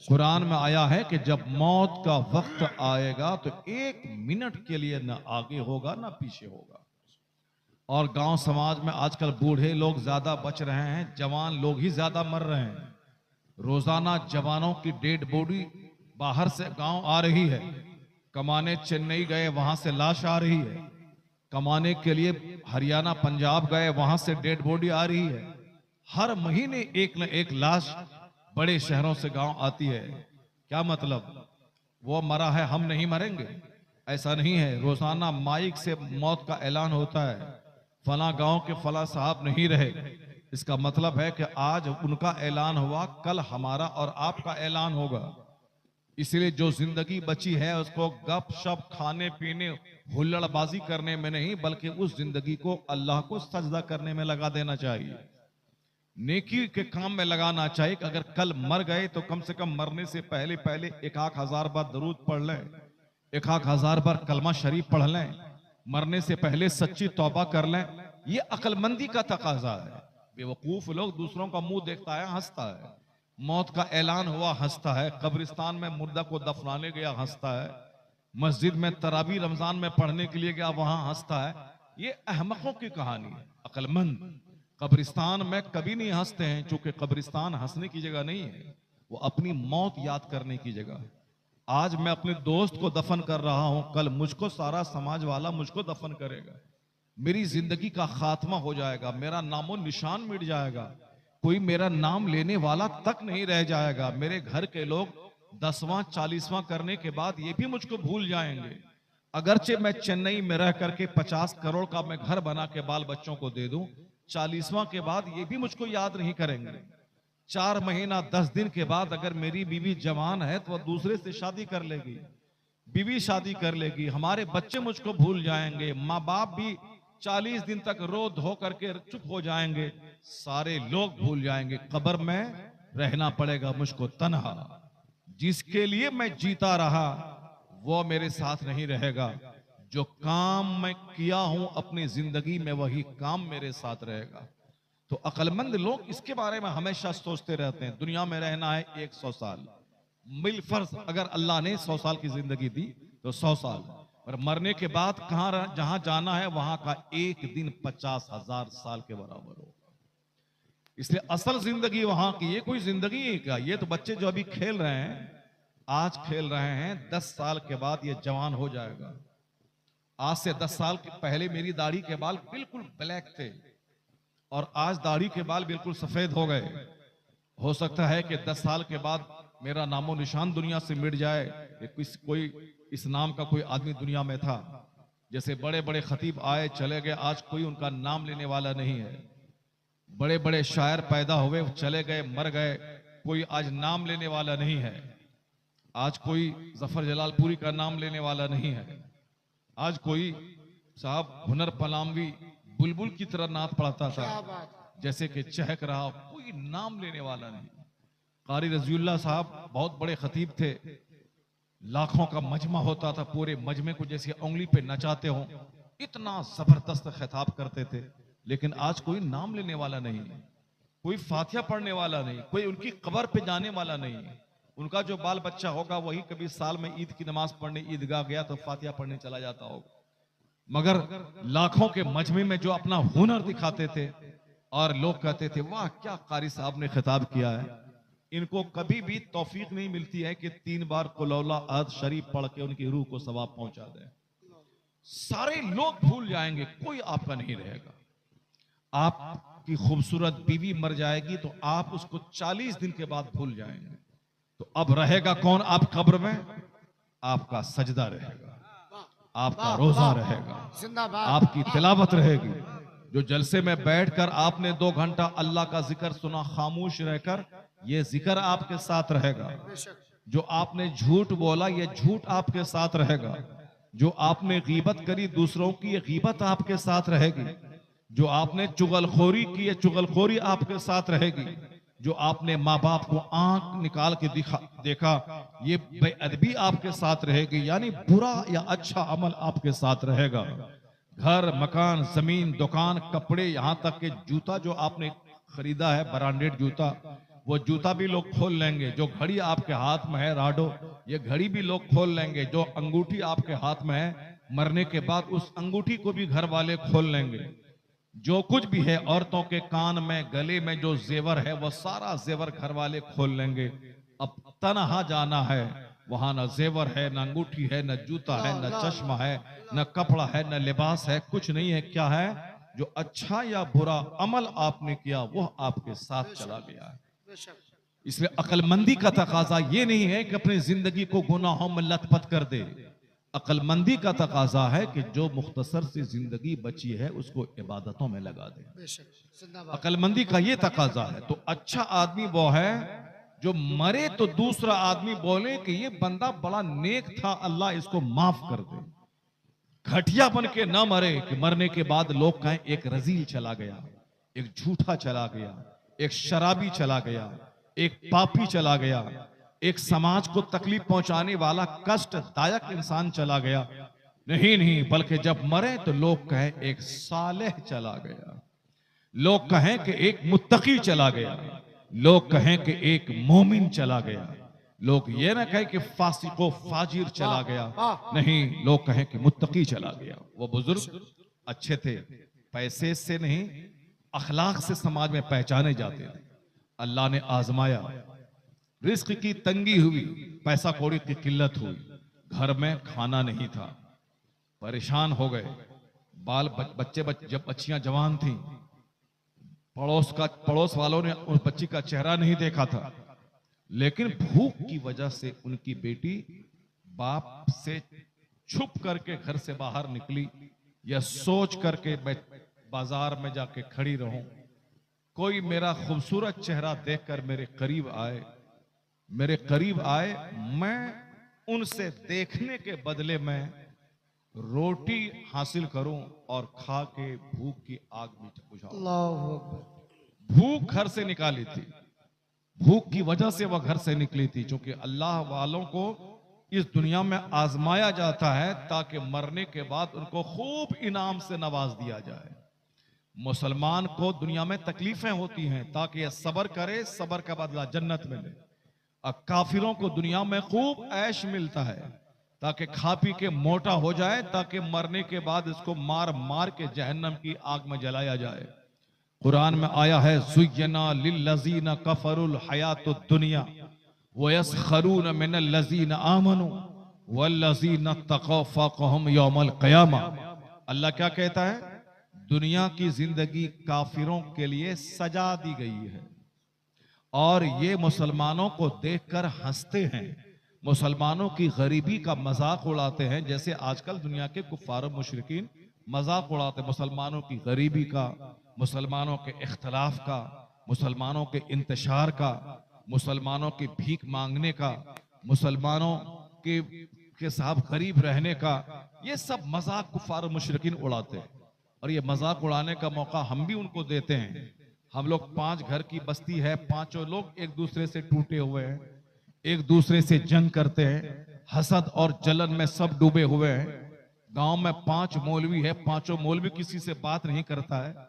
कुरान में आया है कि जब मौत का वक्त आएगा तो 1 मिनट के लिए न आगे होगा न पीछे होगा। और गांव समाज में आजकल बूढ़े लोग ज्यादा बच रहे हैं, जवान लोग ही ज्यादा मर रहे हैं। रोजाना जवानों की डेड बॉडी बाहर से गांव आ रही है, कमाने चेन्नई गए, वहां से लाश आ रही है। कमाने के लिए हरियाणा पंजाब गए, वहां से डेड बॉडी आ रही है। हर महीने एक न एक लाश बड़े शहरों से गांव आती है। क्या मतलब? वो मरा है, हम नहीं मरेंगे? ऐसा नहीं है। रोजाना माइक से मौत का ऐलान होता है, फला गांव के फला साहब नहीं रहे। इसका मतलब है कि आज उनका ऐलान हुआ, कल हमारा और आपका ऐलान होगा। इसलिए जो जिंदगी बची है उसको गप शप खाने पीने हुल्लड़बाजी करने में नहीं, बल्कि उस जिंदगी को अल्लाह को सजदा करने में लगा देना चाहिए, नेकी के काम में लगाना चाहिए। कि अगर कल मर गए तो कम से कम मरने से पहले पहले 1,000 बार दरूद पढ़ लें, 1,000 बार कलमा शरीफ पढ़ लें, मरने से पहले सच्ची तौबा कर लें। ये अक्लमंदी का तकाजा है। बेवकूफ लोग दूसरों का मुंह देखता है, हंसता है। मौत का ऐलान हुआ, हंसता है। कब्रिस्तान में मुर्दा को दफनाने गया, हंसता है। मस्जिद में तरावी रमजान में पढ़ने के लिए गया, वहां हंसता है। ये अहमकों की कहानी है। अक्लमंद कब्रिस्तान में कभी नहीं हंसते हैं, क्योंकि कब्रिस्तान हंसने की जगह नहीं है, वो अपनी मौत याद करने की जगह है। आज मैं अपने दोस्त को दफन कर रहा हूं, कल मुझको सारा समाज वाला मुझको दफन करेगा। मेरी जिंदगी का खात्मा हो जाएगा, मेरा नामो निशान मिट जाएगा, कोई मेरा नाम लेने वाला तक नहीं रह जाएगा। मेरे घर के लोग 10वां 40वां करने के बाद ये भी मुझको भूल जाएंगे। अगरचे मैं चेन्नई में रह करके 50 करोड़ का मैं घर बना के बाल बच्चों को दे दूं, 40वां के बाद ये भी मुझको याद नहीं करेंगे। 4 महीना 10 दिन के बाद अगर मेरी बीवी जवान है तो वह दूसरे से शादी कर लेगी, बीवी शादी कर लेगी, हमारे बच्चे मुझको भूल जाएंगे, माँ बाप भी 40 दिन तक रो धो करके चुप हो जाएंगे, सारे लोग भूल जाएंगे। कब्र में रहना पड़ेगा मुझको तन्हा। जिसके लिए मैं जीता रहा वो मेरे साथ नहीं रहेगा। जो काम मैं किया हूं अपनी जिंदगी में वही काम मेरे साथ रहेगा। तो अक्लमंद लोग इसके बारे में हमेशा सोचते रहते हैं। दुनिया में रहना है 100 साल, मिल फर्ज अगर अल्लाह ने 100 साल की जिंदगी दी तो 100 साल, और मरने के बाद कहां जहां जाना है वहां का एक दिन 50,000 साल के बराबर होगा। इसलिए असल जिंदगी वहां की, ये कोई जिंदगी है क्या? ये तो बच्चे जो अभी खेल रहे हैं, आज खेल रहे हैं, 10 साल के बाद ये जवान हो जाएगा। आज से 10 साल के पहले मेरी दाढ़ी के बाल बिल्कुल ब्लैक थे और आज दाढ़ी के बाल बिल्कुल सफेद हो गए। हो सकता है कि 10 साल के बाद मेरा नामो निशान दुनिया से मिट जाए। कोई इस नाम का कोई आदमी दुनिया में था, जैसे बड़े बड़े खतीब आए चले गए, आज कोई उनका नाम लेने वाला नहीं है। बड़े बड़े शायर पैदा हुए, चले गए, मर गए, कोई आज नाम लेने वाला नहीं है। आज कोई जफर जलालपुरी का नाम लेने वाला नहीं है। आज कोई साहब हुनर पलामवी बुलबुल की तरह नात पढ़ता था, क्या बात है। जैसे कि चहक रहा, कोई नाम लेने वाला नहीं। कारी रजीउल्लाह साहब बहुत बड़े खतीब थे, लाखों का मजमा होता था, पूरे मजमे को जैसे उंगली पे नचाते हो, इतना जबरदस्त खिताब करते थे। लेकिन आज कोई नाम लेने वाला नहीं, कोई फातिहा पढ़ने वाला नहीं, कोई उनकी कब्र पे जाने वाला नहीं। उनका जो बाल बच्चा होगा वही कभी साल में ईद की नमाज पढ़ने ईदगाह गया तो फातिहा पढ़ने चला जाता होगा, मगर लाखों के मजमे में जो अपना हुनर दिखाते थे और लोग कहते थे वाह क्या कारी साहब ने खिताब किया है। इनको कभी भी तौफीक नहीं मिलती है कि 3 बार कुलौला अहद शरीफ पढ़ के उनकी रूह को सवाब पहुंचा दे। सारे लोग भूल जाएंगे, कोई आपका नहीं रहेगा। आपकी खूबसूरत बीवी मर जाएगी तो आप उसको 40 दिन के बाद भूल जाएंगे। तो अब रहेगा कौन आप कब्र में? आपका सजदा रहेगा, आपका रोजा रहेगा, जिंदाबाद। आपकी तिलावत रहेगी। जो जलसे में बैठकर आपने 2 घंटा अल्लाह का जिक्र सुना खामोश रहकर, ये जिक्र आपके साथ रहेगा। बेशक। जो आपने झूठ बोला ये झूठ आपके साथ रहेगा। जो आपने गीबत करी दूसरों की, ये गीबत आपके साथ रहेगी। जो आपने चुगलखोरी की, ये चुगलखोरी आपके साथ रहेगी। जो आपने माँ बाप को आंख निकाल के देखा, ये बेअदबी आपके साथ रहेगी। यानी बुरा या अच्छा अमल आपके साथ रहेगा। घर, मकान, जमीन, दुकान, कपड़े, यहां तक के जूता जो आपने खरीदा है ब्रांडेड जूता, वो जूता भी लोग खोल लेंगे। जो घड़ी आपके हाथ में है राडो, ये घड़ी भी लोग खोल लेंगे। जो अंगूठी आपके हाथ में है, मरने के बाद उस अंगूठी को भी घर वाले खोल लेंगे। जो कुछ भी है, औरतों के कान में, गले में जो जेवर है, वो सारा जेवर घर वाले खोल लेंगे। अब तनहा जाना है, वहां न जेवर है, न अंगूठी है, न जूता है, न चश्मा है, न कपड़ा है, न लिबास है, कुछ नहीं है। क्या है? जो अच्छा या बुरा अमल आपने किया वो आपके साथ चला गया है। बेशक इसलिए अक्लमंदी का तकाजा ये नहीं है कि अपनी जिंदगी को गुनाहों में लथपथ कर दे। अक्लमंदी का तकाजा है कि जो मुख्तसर सी जिंदगी बची है उसको इबादतों में लगा दे। बेशक जिंदाबाद अक्लमंदी का ये तकाजा है। तो अच्छा आदमी वो है जो मरे तो दूसरा आदमी बोले कि ये बंदा बड़ा नेक था, अल्लाह इसको माफ कर दे। घटिया बन के ना मरे कि मरने के बाद लोग कहें एक रजील चला गया, एक झूठा चला गया, एक शराबी चला गया, एक पापी चला गया, एक समाज को तकलीफ पहुंचाने वाला कष्टदायक इंसान चला गया। नहीं नहीं, बल्कि जब मरे तो लोग कहें एक सालेह चला गया, लोग कहें कि एक मुत्तकी चला गया, लोग कहें कि एक मोमिन चला गया। लोग ये ना कहें कि फासिको फाजिर चला गया, नहीं, लोग कहें कि मुत्तकी चला गया। वो बुजुर्ग अच्छे थे, पैसे से नहीं अखलाक से समाज में पहचाने जाते थे। अल्लाह ने आजमाया, रिस्क की तंगी हुई, पैसा कौड़ी की किल्लत हुई, घर में खाना नहीं था, परेशान हो गए। बच्चे जब बच्चियां जवान थीं, पड़ोस वालों ने उस बच्ची का चेहरा नहीं देखा था, लेकिन भूख की वजह से उनकी बेटी बाप से छुप करके घर से बाहर निकली, या सोच करके मैं बाजार में जाके खड़ी रहूं, कोई मेरा खूबसूरत चेहरा देखकर मेरे करीब आए, मैं उनसे देखने के बदले में रोटी हासिल करूं और खा के भूख की आग में बुझाऊं। अल्लाहु अकबर। भूख घर से निकाली थी, भूख की वजह से वह घर से निकली थी, क्योंकि अल्लाह वालों को इस दुनिया में आजमाया जाता है ताकि मरने के बाद उनको खूब इनाम से नवाज दिया जाए। मुसलमान को दुनिया में तकलीफें होती हैं ताकि यह सब्र करे, सब्र का बदला जन्नत मिले। और काफिरों को दुनिया में खूब ऐश मिलता है ताकि खा पी के मोटा हो जाए, ताकि मरने के बाद इसको मार मार के जहन्नम की आग में जलाया जाए। कुरान में आया है, ज़ुय्यना लिल्लज़ीना कफरुल हयातुद दुनिया व यस्खरून मिनल लज़ीना आमनू वल्लज़ीना तक़ौ फ़ौक़हुम यौमल क़ियामा। अल्लाह क्या कहता है? दुनिया की जिंदगी काफिरों के लिए सजा दी गई है और ये मुसलमानों को देखकर हंसते हैं, मुसलमानों की गरीबी का मजाक उड़ाते हैं। जैसे आजकल दुनिया के कुफ्फार और मुशरिकीन मजाक उड़ाते हैं मुसलमानों की गरीबी का, मुसलमानों के इख्तलाफ का, मुसलमानों के इंतशार का, मुसलमानों की भीख मांगने का, मुसलमानों के साथ गरीब रहने का। ये सब मजाक कुफ्फार और मुशरिकीन उड़ाते हैं और ये मजाक उड़ाने का मौका हम भी उनको देते हैं। हम लोग 5 घर की बस्ती है, 5 लोग एक दूसरे से टूटे हुए हैं, एक दूसरे से जंग करते हैं, हसद और जलन में सब डूबे हुए हैं। गांव में 5 मौलवी है, 5 मौलवी किसी से बात नहीं करता है।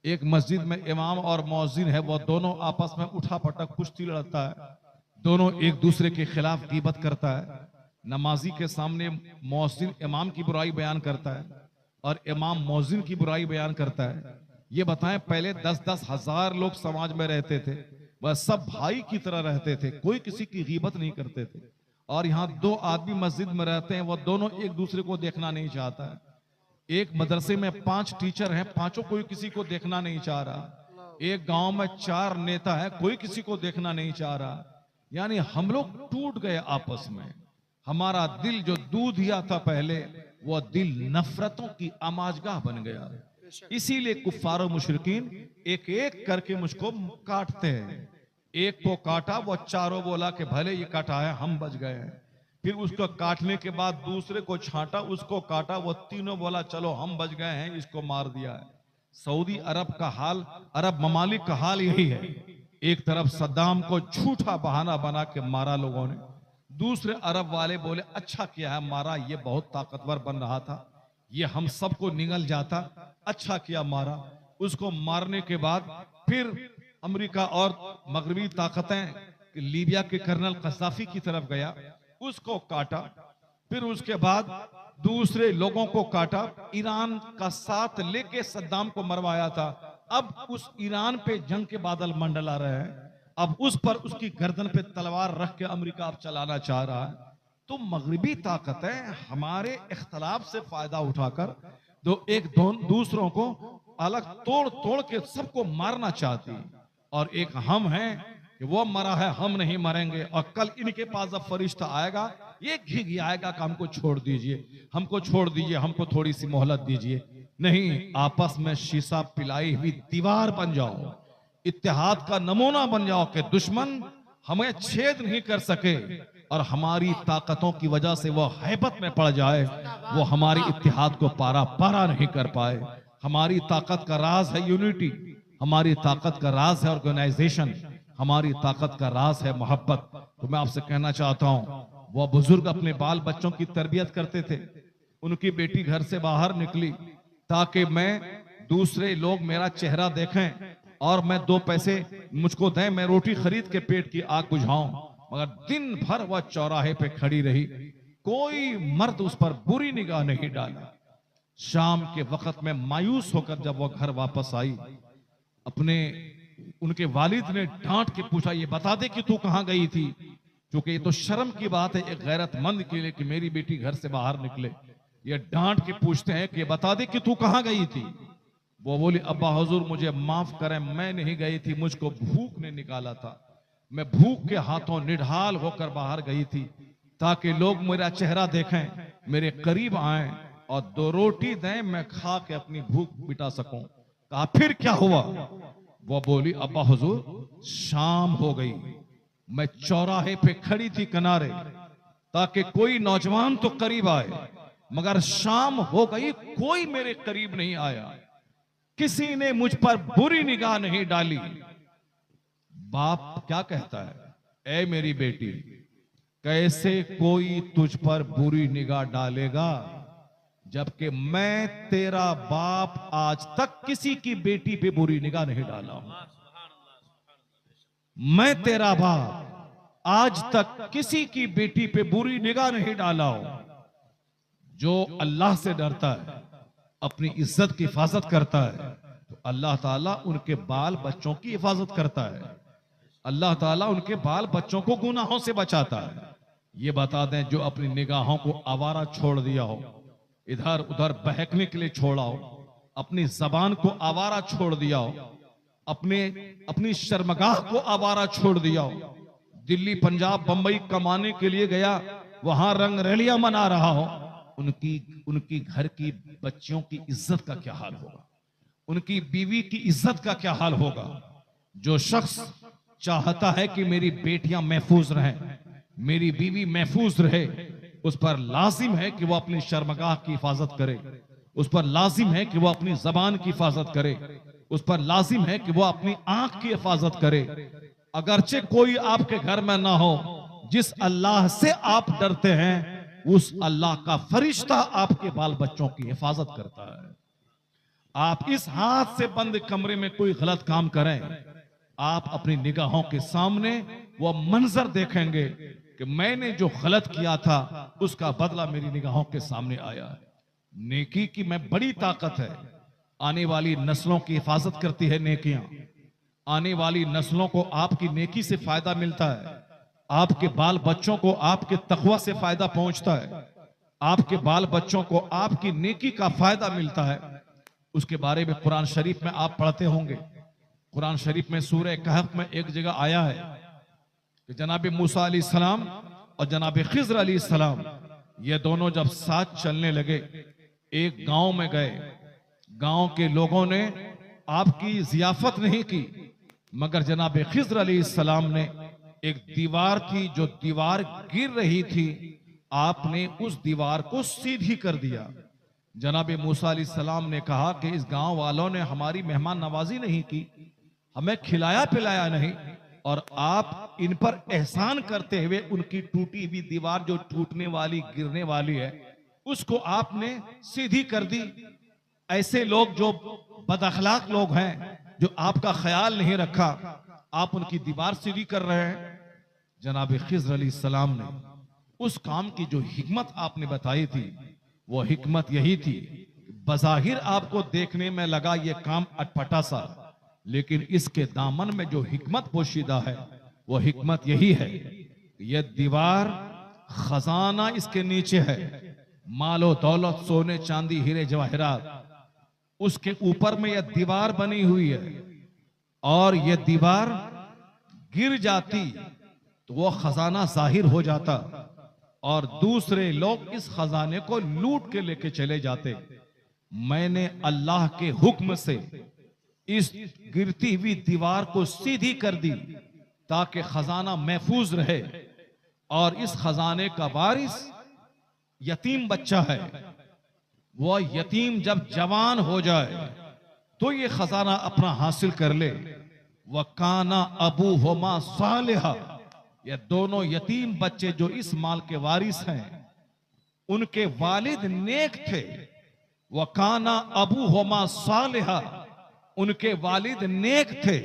एक मस्जिद में इमाम और मौजिन है, वो दोनों आपस में उठा पटक कुश्ती लड़ता है, दोनों एक दूसरे के खिलाफ गीबत करता है। नमाजी के सामने मौजिन इमाम की बुराई बयान करता है और इमाम मौजिन की बुराई बयान करता है। ये बताएं, पहले 10-10 हजार लोग समाज में रहते थे, वह सब भाई की तरह रहते थे, कोई किसी की गीबत नहीं करते थे। और यहाँ 2 आदमी मस्जिद में रहते हैं, वह दोनों एक दूसरे को देखना नहीं चाहता है। एक मदरसे में 5 टीचर हैं, 5 कोई किसी को देखना नहीं चाह रहा। एक गांव में 4 नेता है, कोई किसी को देखना नहीं चाह रहा। यानी हम लोग टूट गए आपस में। हमारा दिल जो दूध दिया था पहले, वह दिल नफरतों की आमाजगाह बन गया। इसीलिए कुफ्फार और मुशरिकीन एक एक करके मुझको काटते हैं। एक को काटा, वो चारों बोला कि भले ये काटा है, हम बच गए हैं। फिर उसको काटने के बाद दूसरे को छांटा, उसको काटा, वो तीनों बोला चलो हम बच गए हैं, इसको मार दिया है। सऊदी अरब का हाल, अरब ममालिक का हाल यही है। एक तरफ सद्दाम को झूठा बहाना बना के मारा लोगों ने, दूसरे अरब वाले बोले अच्छा किया है मारा, ये बहुत ताकतवर बन रहा था, ये हम सबको निगल जाता, अच्छा किया मारा। उसको मारने के बाद फिर अमेरिका और मगरबी ताकतें लीबिया के कर्नल कसाफी की तरफ गया, उसको काटा। फिर उसके बाद दूसरे लोगों को काटा। ईरान का साथ लेके सद्दाम को मरवाया था। अब उस ईरान पे जंग के बादल मंडला रहे हैं। अब उस पर उसकी गर्दन पे तलवार रख के अमेरिका अब चलाना चाह रहा है। तो मगरिबी ताकत है हमारे इख्तलाफ से फायदा उठाकर दूसरों को अलग तोड़ तोड़ के सबको मारना चाहती है। और एक हम हैं कि वो मरा है, हम नहीं मरेंगे, और कल इनके पास जब फरिश्ता आएगा ये घिघ आएगा कि हमको छोड़ दीजिए, हमको छोड़ दीजिए, हमको थोड़ी सी मोहलत दीजिए। नहीं, आपस में शीशा पिलाई हुई दीवार बन जाओ, इत्तेहाद का नमूना बन जाओ कि दुश्मन हमें छेद नहीं कर सके, और हमारी ताकतों की वजह से वो हैबत में पड़ जाए, वो हमारी इत्तेहाद को पारा पारा नहीं कर पाए। हमारी ताकत का राज है यूनिटी, हमारी ताकत का राज है ऑर्गेनाइजेशन, हमारी ताकत का राज है मोहब्बत। तो मैं आपसे कहना चाहता हूं, वो बुजुर्ग अपने बाल बच्चों की तरबियत करते थे, उनकी बेटी घर से बाहर निकली ताकि मैं दूसरे लोग मेरा चेहरा देखें और मैं 2 पैसे मुझको दें, मैं रोटी खरीद के पेट की आग बुझाऊं। मगर दिन भर वह चौराहे पे खड़ी रही, कोई मर्द उस पर बुरी निगाह नहीं डाला। शाम के वक्त में मायूस होकर जब वह घर वापस आई, उनके वालिद ने डांट के पूछा, ये बता दे कि तू कहां गई थी, क्योंकि ये तो शर्म की बात है एक गैरतमंद के लिए कि मेरी बेटी घर से बाहर निकले। ये डांट के पूछते हैं कि बता दे कि तू कहां गई थी। वो बोली, अब्बा हुजूर मुझे माफ करें, मैं नहीं गई थी, मुझको भूख ने निकाला था, मैं भूख के हाथों निढाल होकर बाहर गई थी ताकि लोग मेरा चेहरा देखें, मेरे करीब आएं और 2 रोटी दें, मैं खा के अपनी भूख मिटा सकूं। कहा फिर क्या हुआ? वो बोली, अब्बा हुजूर शाम हो गई, मैं चौराहे पे खड़ी थी किनारे ताकि कोई नौजवान तो करीब आए, मगर शाम हो गई, कोई मेरे करीब नहीं आया, किसी ने मुझ पर बुरी निगाह नहीं डाली। बाप क्या कहता है, ऐ मेरी बेटी, कैसे कोई तुझ पर बुरी निगाह डालेगा जबकि मैं तेरा बाप आज तक किसी की बेटी पे बुरी निगाह नहीं डाला हूं। मैं तेरा बाप आज तक किसी की बेटी पे बुरी निगाह नहीं डाला हूं। जो अल्लाह से डरता है, अपनी इज्जत की हिफाजत करता है, तो अल्लाह ताला उनके बाल बच्चों की हिफाजत करता है, अल्लाह ताला उनके बाल बच्चों को गुनाहों से बचाता है। ये बता दें, जो अपनी निगाहों को आवारा छोड़ दिया हो, इधर उधर बहकने के लिए छोड़ा हो, अपनी जबान को आवारा छोड़ दिया हो, अपनी शर्मगाह को आवारा छोड़ दिया हो, दिल्ली पंजाब बंबई कमाने के लिए गया, वहां रंग रैलियां मना रहा हो, उनकी घर की बच्चियों की इज्जत का क्या हाल होगा, उनकी बीवी की इज्जत का क्या हाल होगा। जो शख्स चाहता है कि मेरी बेटियां महफूज रहें, मेरी बीवी महफूज रहे, उस पर लाजिम है कि वो अपनी शर्मगाह की हिफाजत करे, उस पर लाजिम है कि वो अपनी जबान की हिफाजत करे, उस पर लाजिम है कि वो अपनी आंख की हिफाजत करे। अगरचे कोई आपके घर में ना हो, जिस अल्लाह से आप डरते हैं, उस अल्लाह का फरिश्ता आपके बाल बच्चों की हिफाजत करता है। आप इस हाथ से बंद कमरे में कोई गलत काम करें, आप अपनी निगाहों के सामने वो मंजर देखेंगे कि मैंने जो गलत किया था उसका बदला मेरी निगाहों के सामने आया है। नेकी की में बड़ी ताकत है, आने वाली नस्लों की हिफाजत करती है नेकियां, आने वाली नस्लों को आपकी नेकी से फायदा मिलता है, आपके बाल बच्चों को आपके तकवा से फायदा पहुंचता है, आपके बाल बच्चों को आपकी नेकी का फायदा मिलता है। उसके बारे में कुरान शरीफ में आप पढ़ते होंगे, कुरान शरीफ में सूरह कहफ में एक जगह आया है कि जनाब मूसा अलैहिस्सलाम और जनाब खिज़र अलैहिस्सलाम ये दोनों जब साथ चलने लगे, एक गांव में गए, गांव के लोगों ने आपकी जियाफत नहीं की, मगर जनाब खिज़र अलैहिस्सलाम ने एक दीवार थी, जो दीवार गिर रही थी, आपने उस दीवार को सीधी कर दिया। जनाब मूसा अलैहिस्सलाम ने कहा कि इस गांव वालों ने हमारी मेहमान नवाजी नहीं की, हमें खिलाया पिलाया नहीं, और आप इन पर एहसान करते हुए उनकी टूटी हुई दीवार, जो टूटने वाली गिरने वाली है, उसको आपने सीधी कर दी। ऐसे लोग जो बदअखलाक लोग हैं, जो आपका ख्याल नहीं रखा, आप उनकी दीवार सीधी कर रहे हैं। जनाब खिज़र अलैहिस्सलाम ने उस काम की जो हिकमत आपने बताई थी, वो हिकमत यही थी, बज़ाहिर आपको देखने में लगा ये काम अटपटा सा, लेकिन इसके दामन में जो हिकमत पोशीदा है, वो हिकमत यही है, ये दीवार खजाना इसके नीचे है, मालो दौलत, सोने चांदी, हीरे जवाहरात। उसके ऊपर में यह दीवार बनी हुई है, और यह दीवार गिर जाती तो वो खजाना जाहिर हो जाता, और दूसरे लोग इस खजाने को लूट के लेके चले जाते। मैंने अल्लाह के हुक्म से इस गिरती हुई दीवार को सीधी कर दी ताकि खजाना महफूज रहे, और इस खजाने का वारिस यतीम बच्चा है। वह यतीम जब जवान हो जाए तो ये खजाना अपना हासिल कर ले। वह काना अबू होमा सालिहा, ये दोनों यतीम बच्चे जो इस माल के वारिस हैं, उनके वालिद नेक थे। वह काना अबू होमा सालिहा, उनके वालिद नेक थे,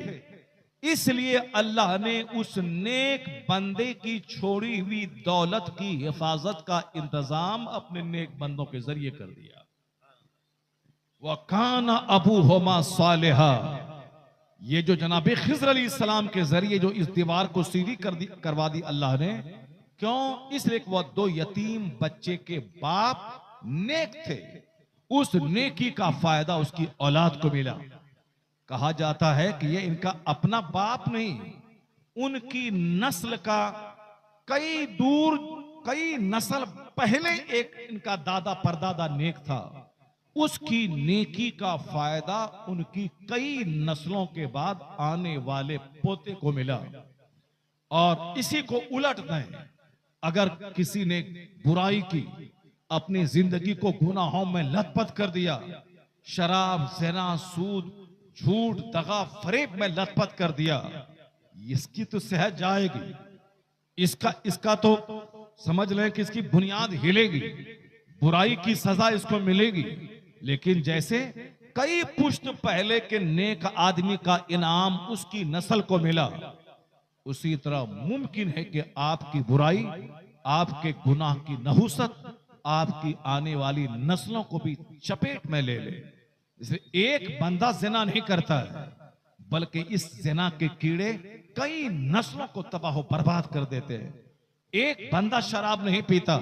इसलिए अल्लाह ने उस नेक बंदे की छोड़ी हुई दौलत की हिफाजत का इंतजाम अपने नेक बंदों के जरिए कर दिया। वह काना अबू होमा सालिहा, ये जो जनाब खिज़र अलैहिस्सलाम के जरिए जो इस दीवार को सीधी करवा दी अल्लाह ने, क्यों? इसलिए कि वह दो यतीम बच्चे के बाप नेक थे, उस नेकी का फायदा उसकी औलाद को मिला। कहा जाता है कि ये इनका अपना बाप नहीं, उनकी नस्ल का कई नस्ल पहले एक इनका दादा परदादा नेक था, उसकी नेकी का फायदा उनकी कई नस्लों के बाद आने वाले पोते को मिला। और इसी को उलट दें, अगर किसी ने बुराई की, अपनी जिंदगी को गुनाहों में लथपथ कर दिया, शराब, ज़िना, सूद, झूठ, दगा, फरेब में लथपथ कर दिया, इसकी तो सेहत जाएगी, इसका तो समझ लें कि इसकी बुनियाद हिलेगी, बुराई की सजा इसको मिलेगी। लेकिन जैसे कई पुश्त पहले के नेक आदमी का इनाम उसकी नस्ल को मिला, उसी तरह मुमकिन है कि आपकी बुराई, आपके गुनाह की नहुसत आपकी आने वाली नस्लों को भी चपेट में ले ले। इसलिए एक बंदा जिना नहीं करता है, बल्कि इस जिना के कीड़े कई नस्लों को तबाह बर्बाद कर देते हैं। एक बंदा शराब नहीं पीता,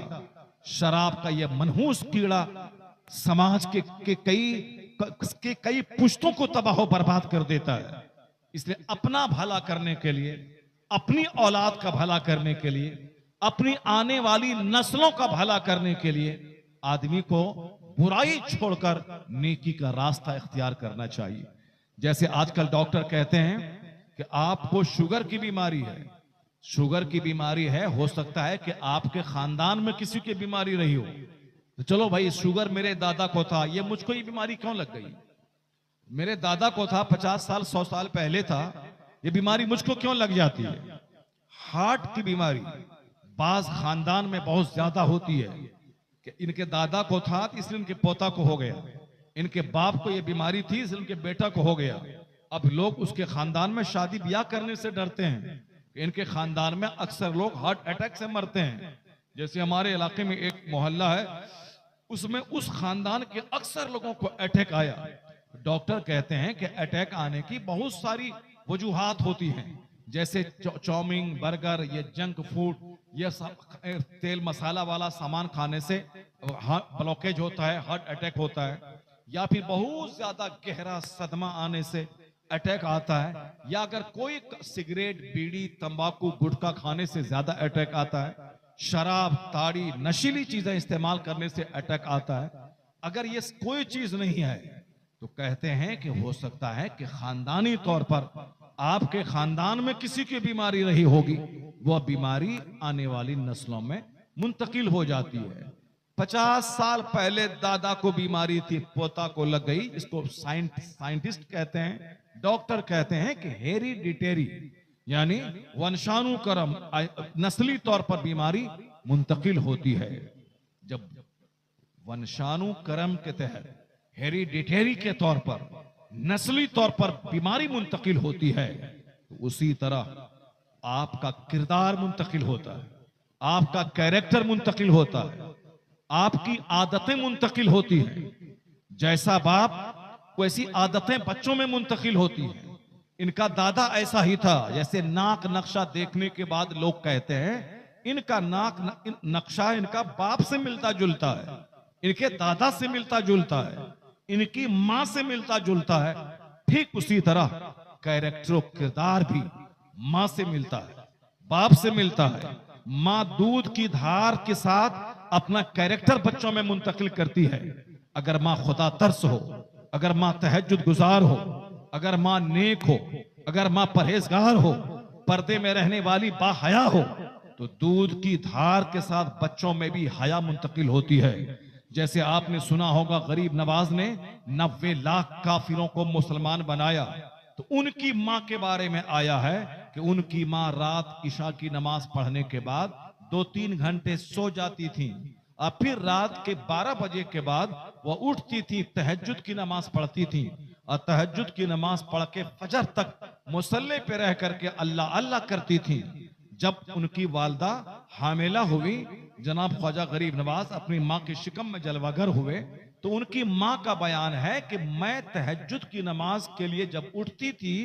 शराब का यह मनहूस कीड़ा समाज के कई पुश्तों को तबाह बर्बाद कर देता है। इसलिए अपना भला करने के लिए, अपनी औलाद का भला करने के लिए, अपनी आने वाली नस्लों का भला करने के लिए आदमी को बुराई छोड़कर नेकी का रास्ता इख्तियार करना चाहिए। जैसे आजकल डॉक्टर कहते हैं कि आपको शुगर की बीमारी है, शुगर की बीमारी है, हो सकता है कि आपके खानदान में किसी की बीमारी रही हो, तो चलो भाई शुगर मेरे दादा को था, ये मुझको ये बीमारी क्यों लग गई? मेरे दादा को था, 50 साल 100 साल पहले था, ये बीमारी मुझको क्यों लग जाती है? हार्ट की बीमारी बाज खानदान में बहुत ज्यादा होती है कि इनके दादा को था इसलिए इनके पोता को हो गया, इनके बाप को ये बीमारी थी इसलिए इनके बेटा को हो गया। अब लोग उसके खानदान में शादी ब्याह करने से डरते हैं कि इनके खानदान में अक्सर लोग हार्ट अटैक से मरते हैं। जैसे हमारे इलाके में एक मोहल्ला है, उसमें उस खानदान के अक्सर लोगों को अटैक आया। डॉक्टर कहते हैं कि अटैक आने की बहुत सारी वजूहात होती हैं, जैसे चाउमीन, बर्गर, ये जंक फूड, ये तेल मसाला वाला सामान खाने से ब्लॉकेज होता है, हार्ट अटैक होता है, या फिर बहुत ज्यादा गहरा सदमा आने से अटैक आता है, या अगर कोई सिगरेट, बीड़ी, तंबाकू, गुटखा खाने से ज्यादा अटैक आता है, शराब, ताड़ी, नशीली चीजें इस्तेमाल करने से अटैक आता है। अगर ये कोई चीज नहीं है तो कहते हैं कि हो सकता है कि खानदानी तौर पर आपके खानदान में किसी की बीमारी रही होगी, वह बीमारी आने वाली नस्लों में मुंतकिल हो जाती है। 50 साल पहले दादा को बीमारी थी, पोता को लग गई, इसको साइंटिस्ट कहते हैं, डॉक्टर कहते हैं कि हेरिडिटरी यानी वंशानुक्रम, नस्ली तौर पर बीमारी मुंतकिल होती है। जब वंशानुक्रम के तहत हेरिडिटरी के तौर पर, नस्ली तौर पर बीमारी मुंतकिल होती है, तो उसी तरह आपका किरदार मुंतकिल होता है, आपका कैरेक्टर मुंतकिल होता है, आपकी आदतें मुंतकिल होती हैं। जैसा बाप वैसी आदतें बच्चों में मुंतकिल होती हैं। इनका दादा ऐसा ही था, जैसे नाक नक्शा देखने के बाद लोग कहते हैं इनका नक्शा इनका बाप से मिलता जुलता है, इनके दादा से मिलता जुलता है, इनकी मां से मिलता जुलता है। ठीक उसी तरह कैरेक्टर किरदार भी मां से मिलता है, बाप से मिलता है। मां दूध की धार के साथ अपना कैरेक्टर बच्चों में मुंतकिल करती है। अगर मां खुदा तरस हो, अगर मां तहज्जुद गुजार हो, अगर मां नेक हो, अगर मां परहेजगार हो, पर्दे में रहने वाली बाहया हो, तो दूध की धार के साथ बच्चों में भी हया मुंतकिल होती है। जैसे आपने सुना होगा गरीब नवाज ने 90 लाख काफिरों को मुसलमान बनाया, तो उनकी मां के बारे में आया है कि उनकी मां रात इशा की नमाज पढ़ने के बाद 2-3 घंटे सो जाती थी और फिर रात के 12 बजे के बाद वह उठती थी, तहज्जुद की नमाज पढ़ती थी और तहज्जुद की नमाज पढ़ के फजर तक मुसल्ले पे रह करके अल्लाह अल्लाह करती थी। जब उनकी वालदा हामिला हुई, जनाब ख्वाजा गरीब नवाज अपनी मां के शिकम में जलवागर हुए, तो उनकी मां का बयान है कि मैं तहज्जुद की नमाज के लिए जब उठती थी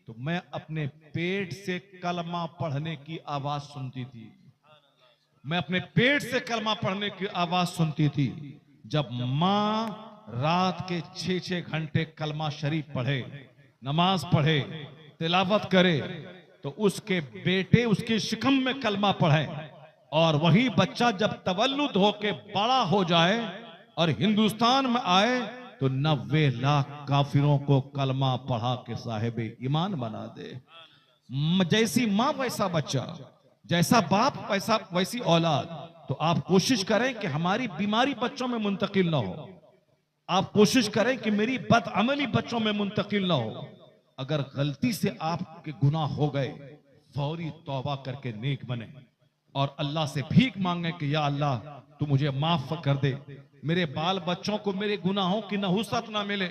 तो मैं अपने पेट से कलमा पढ़ने की आवाज सुनती थी। मैं अपने पेट से कलमा पढ़ने की आवाज सुनती थी। जब मां रात के 6-6 घंटे कलमा शरीफ पढ़े, नमाज पढ़े, तिलावत करे, तो उसके बेटे उसके शिकम में कलमा पढ़े और वही बच्चा जब तवल्लुद होके बड़ा हो जाए और हिंदुस्तान में आए तो 90 लाख काफिरों को कलमा पढ़ा के साहिब ईमान बना दे। जैसी मां वैसा बच्चा, जैसा बाप वैसी औलाद। तो आप कोशिश करें कि हमारी बीमारी बच्चों में मुंतकिल ना हो, आप कोशिश करें कि मेरी बदअमली बच्चों में मुंतकिल ना हो। अगर गलती से आपके गुनाह हो गए, फौरी तौबा करके नेक बने और अल्लाह से भीख मांगे कि या अल्लाह तू मुझे माफ कर दे, मेरे बाल बच्चों को मेरे गुनाहों की नहुसत ना मिले।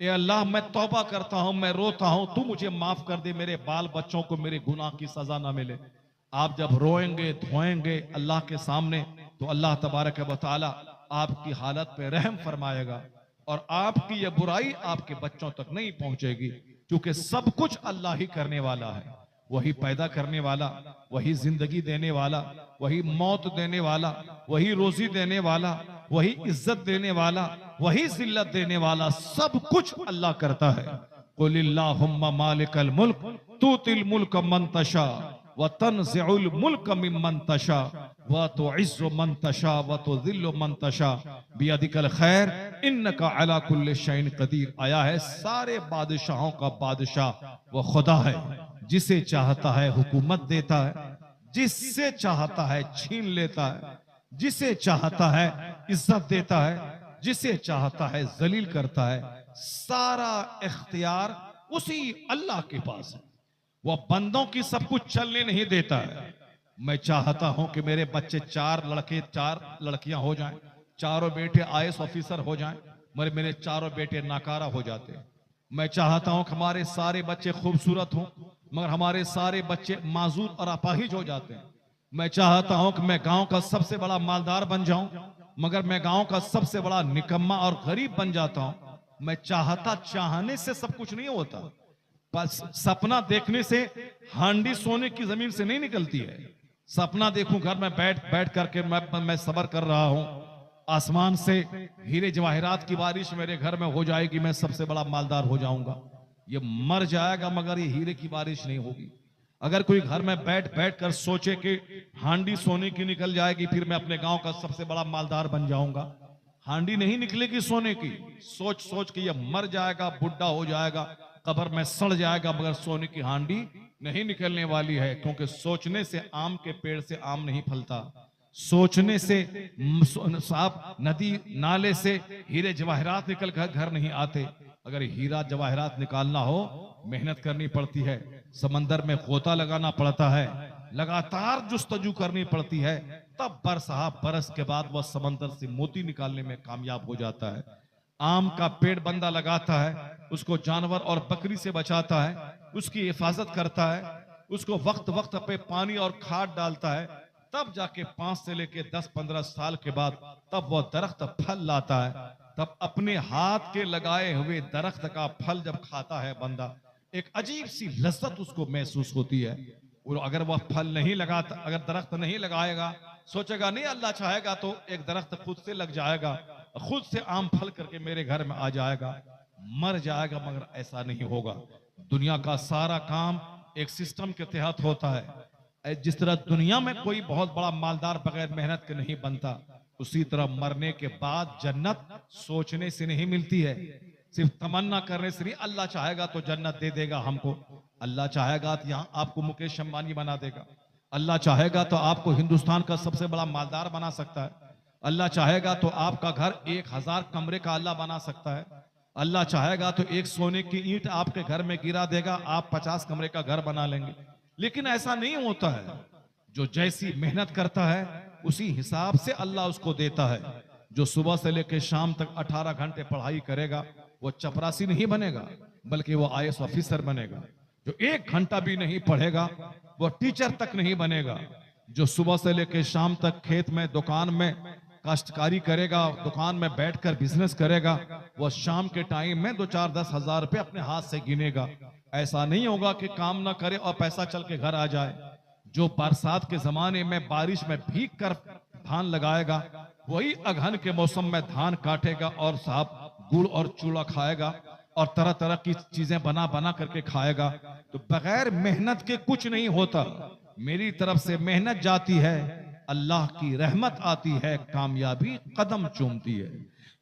ए अल्लाह मैं तौबा करता हूं, मैं रोता हूं, तू मुझे माफ कर दे, मेरे बाल बच्चों को मेरे गुनाह की सजा ना मिले। आप जब रोएंगे धोएंगे अल्लाह के सामने तो अल्लाह तबारक व तआला आपकी हालत पे रहम फरमाएगा और आपकी यह बुराई आपके बच्चों तक नहीं पहुंचेगी, क्योंकि सब कुछ अल्लाह ही करने वाला है। वही पैदा करने वाला, वही जिंदगी देने वाला, वही मौत देने वाला, वही रोजी देने वाला, वही इज्जत देने वाला, वही जिल्लत देने वाला, सब कुछ अल्लाह करता है। कुलिल्लाहुम्मा मालिकल मुल्क तूतिल मुल्क मन तशा व तनज़िउल मुल्क मिम्मन तशा व तुइज़्ज़ु मन तशा व तुज़िल्लु मन तशा बियदिकल खैर इन्नका अला कुल्लि शैइन कदीर। आया है सारे बादशाहों का बादशाह वो खुदा है, जिसे चाहता है हुकूमत देता है, जिससे चाहता है छीन लेता है, जिसे चाहता है इज्जत देता है, जिसे चाहता है जलील करता है। सारा इख्तियार उसी अल्लाह के पास है। वह बंदों की सब कुछ चलने नहीं देता है। मैं चाहता हूं कि मेरे बच्चे 4 लड़के 4 लड़कियां हो जाएं, चारों बेटे आईएएस ऑफिसर हो जाएं, मगर मेरे चारों बेटे नाकारा हो जाते हैं। मैं चाहता हूं कि हमारे सारे बच्चे खूबसूरत हों, मगर हमारे सारे बच्चे माजूर और अपाहिज हो जाते हैं। मैं चाहता हूं कि मैं गांव का सबसे बड़ा मालदार बन जाऊं, मगर मैं गांव का सबसे बड़ा निकम्मा और गरीब बन जाता हूं। मैं चाहने से सब कुछ नहीं होता। बस सपना देखने से हांडी सोने की जमीन से नहीं निकलती है। सपना देखूं घर में बैठ करके मैं सबर कर रहा हूं, आसमान से हीरे जवाहरात की बारिश मेरे घर में हो जाएगी, मैं सबसे बड़ा मालदार हो जाऊंगा। ये मर जाएगा मगर ये हीरे की बारिश नहीं होगी। अगर कोई घर में बैठ कर सोचे कि हांडी सोने की निकल जाएगी, फिर मैं अपने गांव का सबसे बड़ा मालदार बन जाऊंगा। हांडी नहीं निकलेगी सोने की। सोच के ये मर जाएगा, बुढ़ा हो जाएगा, कब्र में सड़ जाएगा, मगर सोने की हांडी नहीं निकलने वाली है। क्योंकि सोचने से आम के पेड़ से आम नहीं फलता, सोचने से साफ नदी नाले से हीरे जवाहरात निकल कर घर नहीं आते। अगर हीरा जवाहरात निकालना हो मेहनत करनी पड़ती है, समंदर में गोता लगाना पड़ता है, लगातार जुस्तजू करनी पड़ती है, तब बरस के बाद वह समंदर से मोती निकालने में कामयाब हो जाता है। आम का पेड़ बंदा लगाता है, उसको जानवर और बकरी से बचाता है, उसकी हिफाजत करता है, उसको वक्त पे पानी और खाद डालता है, तब जाके 5 से लेके 10-15 साल के बाद तब वह दरख्त फल लाता है। तब अपने हाथ के लगाए हुए दरख्त का फल जब खाता है बंदा, एक अजीब सी लज्जत उसको महसूस होती है। वो अगर वह फल नहीं लगाता, अगर दरख्त नहीं लगाएगा, सोचेगा नहीं अल्लाह चाहेगा तो एक दरख्त खुद से लग जाएगा, खुद से आम फल करके मेरे घर में आ जाएगा, मर जाएगा। मगर ऐसा नहीं होगा। दुनिया का सारा काम एक सिस्टम के तहत होता है। जिस तरह दुनिया में कोई बहुत बड़ा मालदार बगैर मेहनत के नहीं बनता, उसी तरह मरने के बाद जन्नत सोचने से नहीं मिलती है, सिर्फ तमन्ना करने से नहीं। अल्लाह चाहेगा तो जन्नत दे देगा हमको, अल्लाह चाहेगा तो यहाँ आपको मुकेश अंबानी बना देगा, अल्लाह चाहेगा तो आपको हिंदुस्तान का सबसे बड़ा मालदार बना सकता है, अल्लाह चाहेगा तो आपका घर 1000 कमरे का अल्लाह बना सकता है, अल्लाह चाहेगा तो एक सोने की ईंट आपके घर में गिरा देगा, आप 50 कमरे का घर बना लेंगे। लेकिन ऐसा नहीं होता है। जो जैसी मेहनत करता है उसी हिसाब से अल्लाह उसको देता है। जो सुबह से लेकर शाम तक 18 घंटे पढ़ाई करेगा वो चपरासी नहीं बनेगा, बल्कि वो IAS ऑफिसर बनेगा। जो 1 घंटा भी नहीं पढ़ेगा वो टीचर तक नहीं बनेगा। जो सुबह से लेकर शाम तक खेत में, दुकान में काश्तकारी करेगा, दुकान में बैठकर बिजनेस करेगा, वो शाम के टाइम में 2-4-10 हजार रुपए अपने हाथ से गिनेगा। ऐसा नहीं होगा कि काम ना करे और पैसा चल के घर आ जाए। जो बरसात के जमाने में बारिश में भीग कर धान लगाएगा, वही अगहन के मौसम में धान काटेगा और साहब गुड़ और चूड़ा खाएगा और तरह तरह की चीजें बना बना करके खाएगा। तो बगैर मेहनत के कुछ नहीं होता। मेरी तरफ से मेहनत जाती है, अल्लाह की रहमत आती है, कामयाबी कदम चूमती है।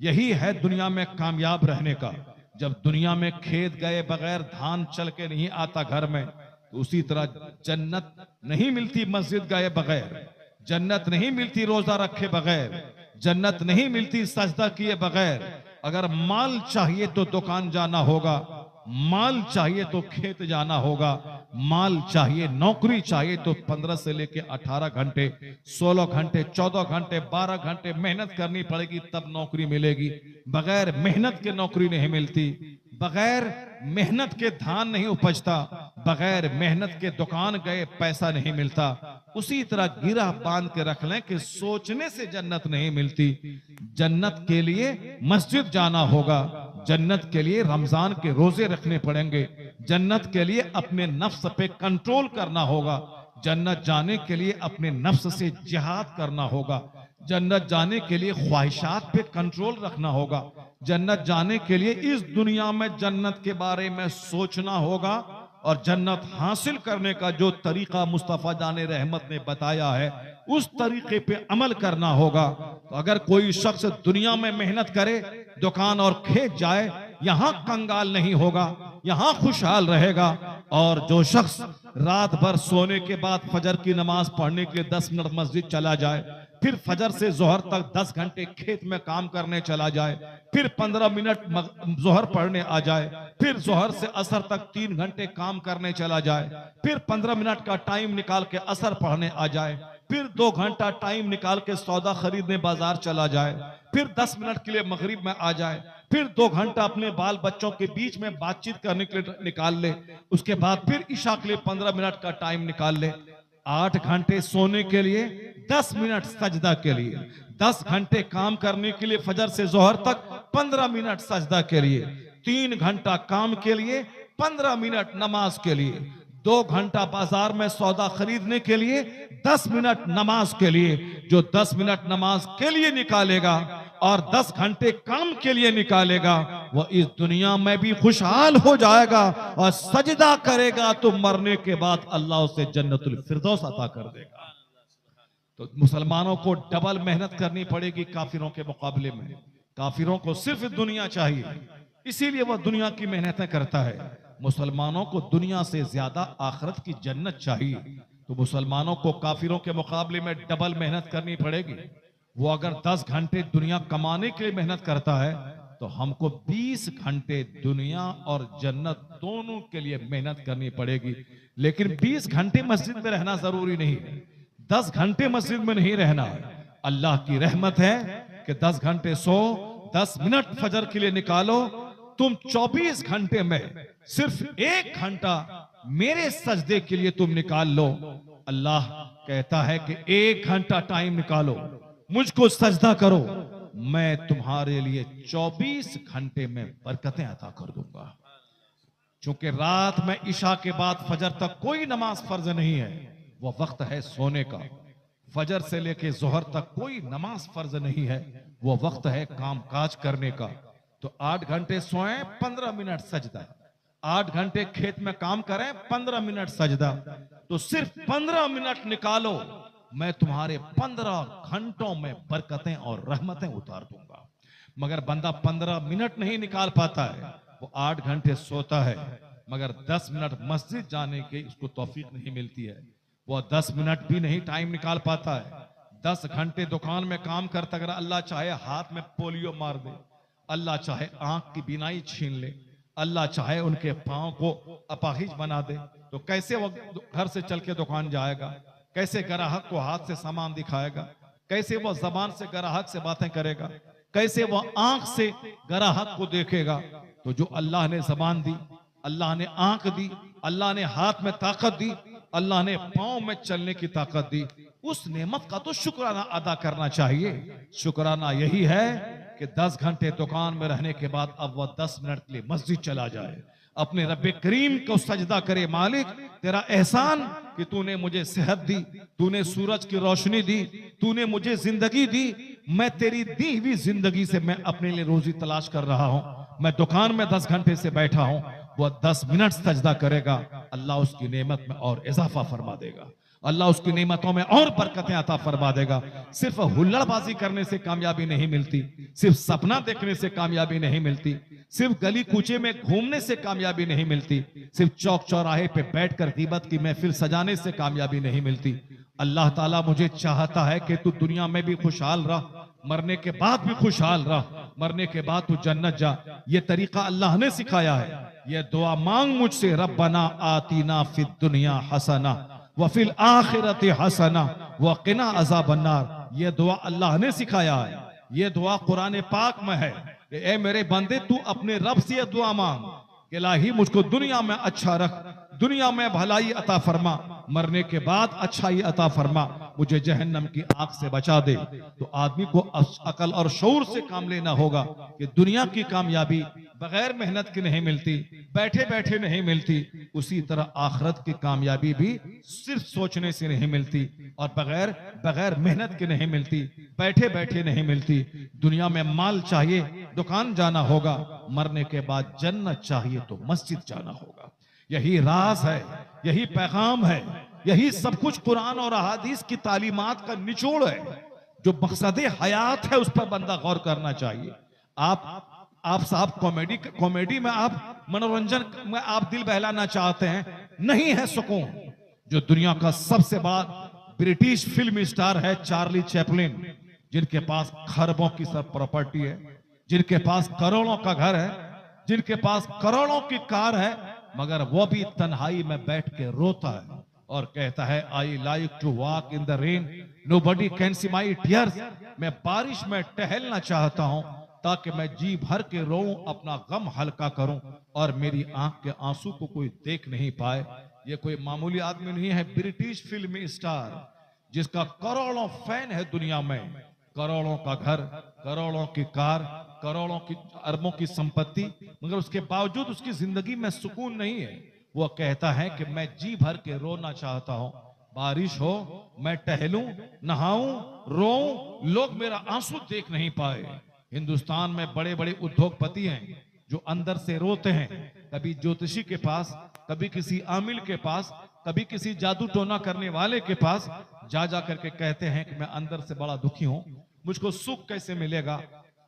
यही है दुनिया में कामयाब रहने का। जब दुनिया में खेत गए बगैर धान चल के नहीं आता घर में, तो उसी तरह जन्नत नहीं मिलती मस्जिद गए बगैर, जन्नत नहीं मिलती रोजा रखे बगैर, जन्नत नहीं मिलती सजदा किए बगैर। अगर माल चाहिए तो दुकान जाना होगा, माल चाहिए तो खेत जाना होगा, माल चाहिए, नौकरी चाहिए तो 15 से लेके 18 घंटे, 16 घंटे, 14 घंटे, 12 घंटे मेहनत करनी पड़ेगी तब नौकरी मिलेगी। बगैर मेहनत के नौकरी नहीं मिलती, बगैर मेहनत के धान नहीं उपजता, बगैर मेहनत के दुकान गए पैसा नहीं मिलता। उसी तरह गिरा बांध के रख लें कि सोचने से जन्नत नहीं मिलती। जन्नत के लिए मस्जिद जाना होगा, जन्नत के लिए रमजान के रोजे रखने पड़ेंगे, जन्नत के लिए अपने नफ्स पे कंट्रोल करना होगा, जन्नत जाने के लिए अपने नफ्स से जिहाद करना होगा, जन्नत जाने के लिए ख्वाहिशात पे कंट्रोल रखना होगा, जन्नत जाने के लिए इस दुनिया में जन्नत के बारे में सोचना होगा और जन्नत हासिल करने का जो तरीका मुस्तफा जाने रहमत ने बताया है उस तरीके पे अमल करना होगा। तो अगर कोई शख्स दुनिया में मेहनत करे, दुकान और खेत जाए, यहाँ कंगाल नहीं होगा, यहाँ खुशहाल रहेगा। और जो शख्स रात भर सोने के बाद फजर की नमाज पढ़ने के लिए 10 मिनट मस्जिद चला जाए, फिर फजर से जोहर तक 10 घंटे खेत में काम करने चला जाए, फिर 15 मिनट जोहर पढ़ने आ जाए, फिर जोहर से असर तक 3 घंटे काम करने चला जाए, फिर 15 मिनट का टाइम निकाल के असर पढ़ने आ जाए, फिर 2 घंटा टाइम निकाल के सौदा खरीदने बाजार चला जाए, फिर 10 मिनट के लिए मगरिब में आ जाए, फिर 2 घंटा अपने बाल बच्चों के बीच में बातचीत करने के लिए निकाल ले, उसके बाद फिर इशा के लिए 15 मिनट का टाइम निकाल ले, 8 घंटे सोने के लिए, 10 मिनट सजदा के लिए, 10 घंटे काम करने के लिए फजर से जोहर तक, 15 मिनट सजदा के लिए, 3 घंटा काम के लिए, 15 मिनट नमाज के लिए, 2 घंटा बाजार में सौदा खरीदने के लिए, 10 मिनट नमाज के लिए। जो 10 मिनट नमाज के लिए निकालेगा और 10 घंटे काम के लिए निकालेगा, वो इस दुनिया में भी खुशहाल हो जाएगा और सजदा करेगा तो मरने के बाद अल्लाह उसे जन्नतुल फिरदौस अता कर देगा। तो मुसलमानों को डबल मेहनत करनी पड़ेगी काफिरों के मुकाबले में। काफिरों को सिर्फ दुनिया चाहिए, इसीलिए वह दुनिया की मेहनतें करता है। मुसलमानों को दुनिया से ज्यादा आखिरत की जन्नत चाहिए। तो मुसलमानों को काफिरों के मुकाबले में डबल मेहनत करनी पड़ेगी। वो अगर 10 घंटे दुनिया कमाने के लिए मेहनत करता है तो हमको 20 घंटे दुनिया और जन्नत दोनों के लिए मेहनत करनी पड़ेगी। लेकिन 20 घंटे मस्जिद में रहना जरूरी नहीं है, 10 घंटे मस्जिद में नहीं रहना। अल्लाह की रहमत है कि 10 घंटे सो, 10 मिनट फजर के लिए निकालो। तुम 24 घंटे में सिर्फ 1 घंटा मेरे सजदे के लिए तुम निकाल लो। अल्लाह कहता है कि 1 घंटा टाइम निकालो, मुझको सजदा करो, मैं तुम्हारे लिए 24 घंटे में बरकतें अता कर दूंगा। चूंकि रात में इशा के बाद फजर तक कोई नमाज फर्ज नहीं है, वो वक्त है सोने का। फजर से लेके जोहर तक कोई नमाज फर्ज नहीं है, वो वक्त है काम काज करने का। तो 8 घंटे सोएं, 15 मिनट सजदा। 8 घंटे खेत में काम करें, 15 मिनट सजदा। तो सिर्फ 15 मिनट निकालो, मैं तुम्हारे 15 घंटों में बरकतें और रहमतें उतार दूंगा। मगर बंदा 15 मिनट नहीं निकाल पाता है, वो 8 घंटे सोता है, मगर 10 मिनट मस्जिद जाने की उसको तौफीक नहीं मिलती है। वो 10 मिनट भी नहीं टाइम निकाल पाता है। 10 घंटे दुकान में काम करता, अगर अल्लाह चाहे हाथ में पोलियो मार दे, अल्लाह चाहे आंख की बीनाई छीन ले, अल्लाह चाहे उनके पांव को अपाहिज बना दे, तो कैसे वो घर से चल के दुकान जाएगा? कैसे ग्राहक को हाथ से सामान दिखाएगा? कैसे वो जबान से ग्राहक से बातें करेगा? कैसे वो आंख से ग्राहक को देखेगा? तो जो अल्लाह ने जबान दी, अल्लाह ने आंख दी, अल्लाह ने हाथ में ताकत दी, अल्लाह ने पांव में चलने की ताकत दी, उस नेमत का तो शुक्राना अदा करना चाहिए। शुक्राना यही है कि 10 घंटे दुकान में रहने के बाद अब वह 10 मिनट के लिए मस्जिद चला जाए, अपने रब्बे करीम को सजदा करे, मालिक तेरा एहसान कि तूने मुझे सेहत दी, तूने सूरज की रोशनी दी, तूने मुझे जिंदगी दी, मैं तेरी दी हुई जिंदगी से मैं अपने लिए रोजी तलाश कर रहा हूं। मैं दुकान में 10 घंटे से बैठा हूं, वह 10 मिनट सजदा करेगा, अल्लाह उसकी नेमत में और इजाफा फरमा देगा, अल्लाह उसकी नेमतों में और बरकतें अता फरमा देगा। सिर्फ हुल्लड़बाजी करने से कामयाबी नहीं मिलती, सिर्फ सपना देखने से कामयाबी नहीं मिलती, सिर्फ गली कूचे में घूमने से कामयाबी नहीं मिलती, सिर्फ चौक चौराहे पे बैठकर गीबत की महफिल सजाने से कामयाबी नहीं मिलती। अल्लाह ताला मुझे चाहता है कि तू दुनिया में भी खुशहाल रह, मरने के बाद भी खुशहाल रह, मरने के बाद तू जन्नत जा। ये तरीका अल्लाह ने सिखाया है। ये दुआ मांग मुझसे, रब्बना आतीना फिद दुनिया हसना व फिल आखिरति हसना व क़िना अज़ाबन्नार। ये दुआ अल्लाह ने सिखाया है, ये दुआ कुरान पाक में है। ए मेरे बंदे, तू अपने रब से दुआ मांग कि इलाही मुझको दुनिया में अच्छा रख, दुनिया में भलाई अता फरमा, मरने के बाद अच्छाई अता फरमा, मुझे जहन्नम की आग से बचा दे। तो आदमी को अकल और शऊर से काम लेना होगा कि दुनिया की कामयाबी बगैर मेहनत की नहीं मिलती, बैठे बैठे नहीं मिलती, उसी तरह आखिरत की कामयाबी भी सिर्फ सोचने से नहीं मिलती और बगैर मेहनत की नहीं मिलती, बैठे बैठे नहीं मिलती। दुनिया में माल चाहिए, दुकान जाना होगा, मरने के बाद जन्नत चाहिए तो मस्जिद जाना होगा। यही राज है, यही पैगाम है, यही सब कुछ कुरान और अहादीस की तालीमात का निचोड़ है। जो मकसद हयात है उस पर बंदा गौर करना चाहिए। आप साहब कॉमेडी में, आप मनोरंजन में आप दिल बहलाना चाहते हैं, नहीं है सुकून। जो दुनिया का सबसे बड़ा ब्रिटिश फिल्म स्टार है चार्ली चैपलिन, जिनके पास खरबों की सब प्रॉपर्टी है, जिनके पास करोड़ों का घर है, जिनके पास करोड़ों की कार है, मगर वो भी तन्हाई में बैठ के रोता है और कहता है I like to walk in the rain, nobody can see my tears. मैं बारिश में टहलना चाहता हूं ताकि मैं जी भर के रोऊं, अपना गम हल्का करूं और मेरी आंख के आंसू को कोई देख नहीं पाए। ये कोई मामूली आदमी नहीं है, ब्रिटिश फिल्म स्टार जिसका करोड़ों फैन है दुनिया में, करोड़ों का घर, करोड़ों की कार, करोड़ों की अरबों की संपत्ति, मगर उसके बावजूद उसकी जिंदगी में सुकून नहीं है। वो कहता है कि मैं जी भर के रोना चाहता हूं, बारिश हो, मैं टहलूं, नहाऊं, रोऊं, लोग मेरा आंसू देख नहीं पाए। हिंदुस्तान में बड़े बड़े उद्योगपति हैं जो अंदर से रोते हैं, कभी ज्योतिषी के पास, कभी किसी आमिल के पास, कभी किसी जादू टोना करने वाले के पास जा करके कहते हैं कि मैं अंदर से बड़ा दुखी हूं, मुझको सुख कैसे मिलेगा।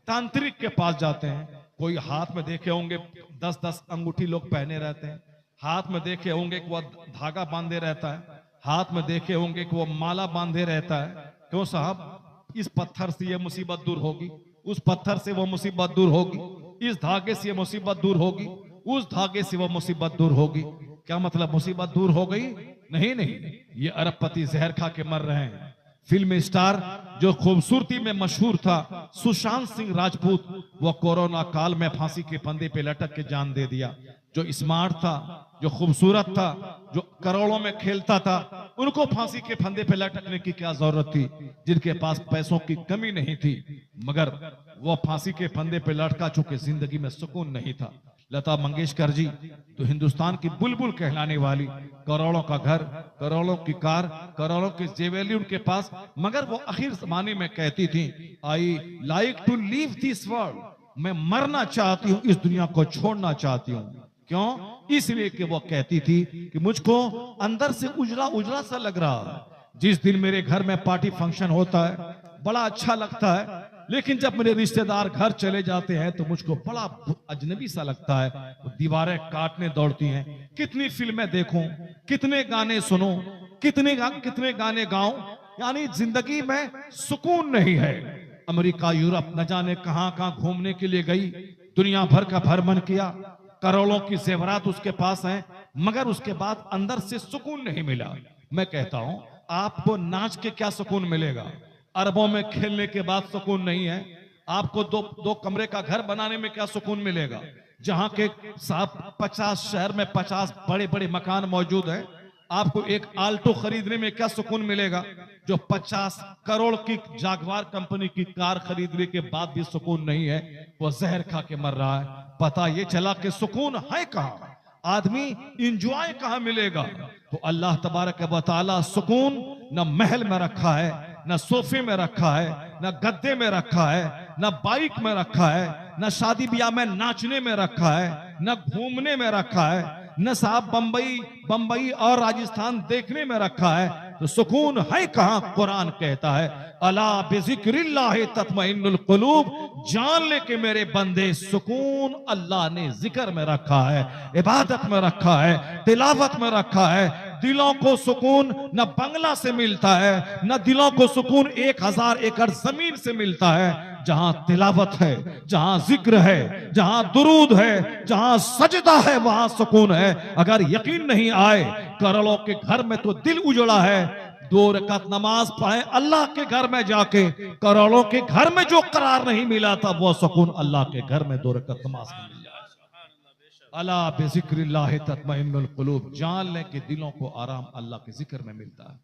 तांत्रिक के पास जाते हैं, कोई हाथ में देखे होंगे 10-10 अंगूठी लोग पहने रहते हैं, हाथ में देखे होंगे कि वह धागा बांधे रहता है, हाथ में देखे होंगे कि वह माला बांधे रहता है। क्यों साहब, इस पत्थर से यह मुसीबत दूर होगी, उस पत्थर से वह मुसीबत दूर होगी, इस धागे से यह मुसीबत दूर होगी, उस धागे से वह मुसीबत दूर होगी। क्या मतलब मुसीबत दूर हो गई? नहीं, ये अरबपति जहर खा के मर रहे हैं। फिल्म स्टार जो खूबसूरती में मशहूर था, सुशांत सिंह राजपूत, वो कोरोना काल में फांसी के फंदे पे लटक के जान दे दिया। जो स्मार्ट था, जो खूबसूरत था, जो करोड़ों में खेलता था, उनको फांसी के फंदे पे लटकने की क्या जरूरत थी? जिनके पास पैसों की कमी नहीं थी, मगर वो फांसी के फंदे पे लटका चुके, जिंदगी में सुकून नहीं था। लता मंगेशकर जी तो हिंदुस्तान की बुलबुल कहलाने वाली, करोड़ों का घर, करोड़ों की कार, करोड़ों की ज्वेलरी उनके पास, मगर वो आखिर जमाने में कहती थी, I like to leave this world, मैं मरना चाहती हूँ, इस दुनिया को छोड़ना चाहती हूँ। क्यों? इसलिए कि वो कहती थी कि मुझको अंदर से उजला उजला सा लग रहा है। जिस दिन मेरे घर में पार्टी फंक्शन होता है बड़ा अच्छा लगता है, लेकिन जब मेरे रिश्तेदार घर चले जाते हैं तो मुझको बड़ा अजनबी सा लगता है। वो दीवारें काटने दौड़ती हैं। कितनी फिल्में देखूं, कितने गाने सुनूं, कितने गाने गाऊं, यानी जिंदगी में सुकून नहीं है। अमेरिका, यूरोप न जाने कहां कहां घूमने के लिए गई, दुनिया भर का भ्रमण किया, करोड़ों की जेवरात उसके पास हैं, मगर उसके बाद अंदर से सुकून नहीं मिला। मैं कहता हूं, आपको नाच के क्या सुकून मिलेगा? अरबों में खेलने के बाद सुकून नहीं है। आपको दो कमरे का घर बनाने में क्या सुकून मिलेगा? जहां के साथ 50 शहर में 50 बड़े बड़े मकान मौजूद हैं। आपको एक आल्टो खरीदने में क्या सुकून मिलेगा? जो 50 करोड़ की जागवार कंपनी की कार खरीदने के बाद भी सुकून नहीं है, वो जहर खा के मर रहा है। पता ये चला कि सुकून है कहां, आदमी इंजॉय कहां मिलेगा? तो अल्लाह तबारक व तआला सुकून न महल में रखा है, न सोफे में रखा है, न गद्दे में रखा है, न बाइक में रखा है, न शादी ब्याह में नाचने में रखा है, न घूमने में रखा है, न साहब बंबई और राजस्थान देखने में रखा है। तो सुकून है कहां? कुरान कहता है, अला बिज़िक्रिल्लाहि तत्मइन्नुल कुलूब, जान ले के मेरे बंदे सुकून अल्लाह ने जिक्र में रखा है, इबादत में रखा है, तिलावत में रखा है। दिलों को सुकून न बंगला से मिलता है, न दिलों को सुकून 1000 एकड़ जमीन से मिलता है। जहां तिलावत है, जहां जिक्र है, जहां दुरूद है, जहां सजदा है, वहां सुकून है। अगर यकीन नहीं आए, करोड़ों के घर में तो दिल उजड़ा है, 2 रकात नमाज पढ़े अल्लाह के घर में जाके, करोड़ों के घर में जो करार नहीं मिला था, वो सुकून अल्लाह के घर में 2 रकात नमाज में मिल जाए। अला बिज़िक्रिल्लाहि तत्मइन्नुल कुलूब, जान लें कि दिलों को आराम अल्लाह के जिक्र में मिलता है।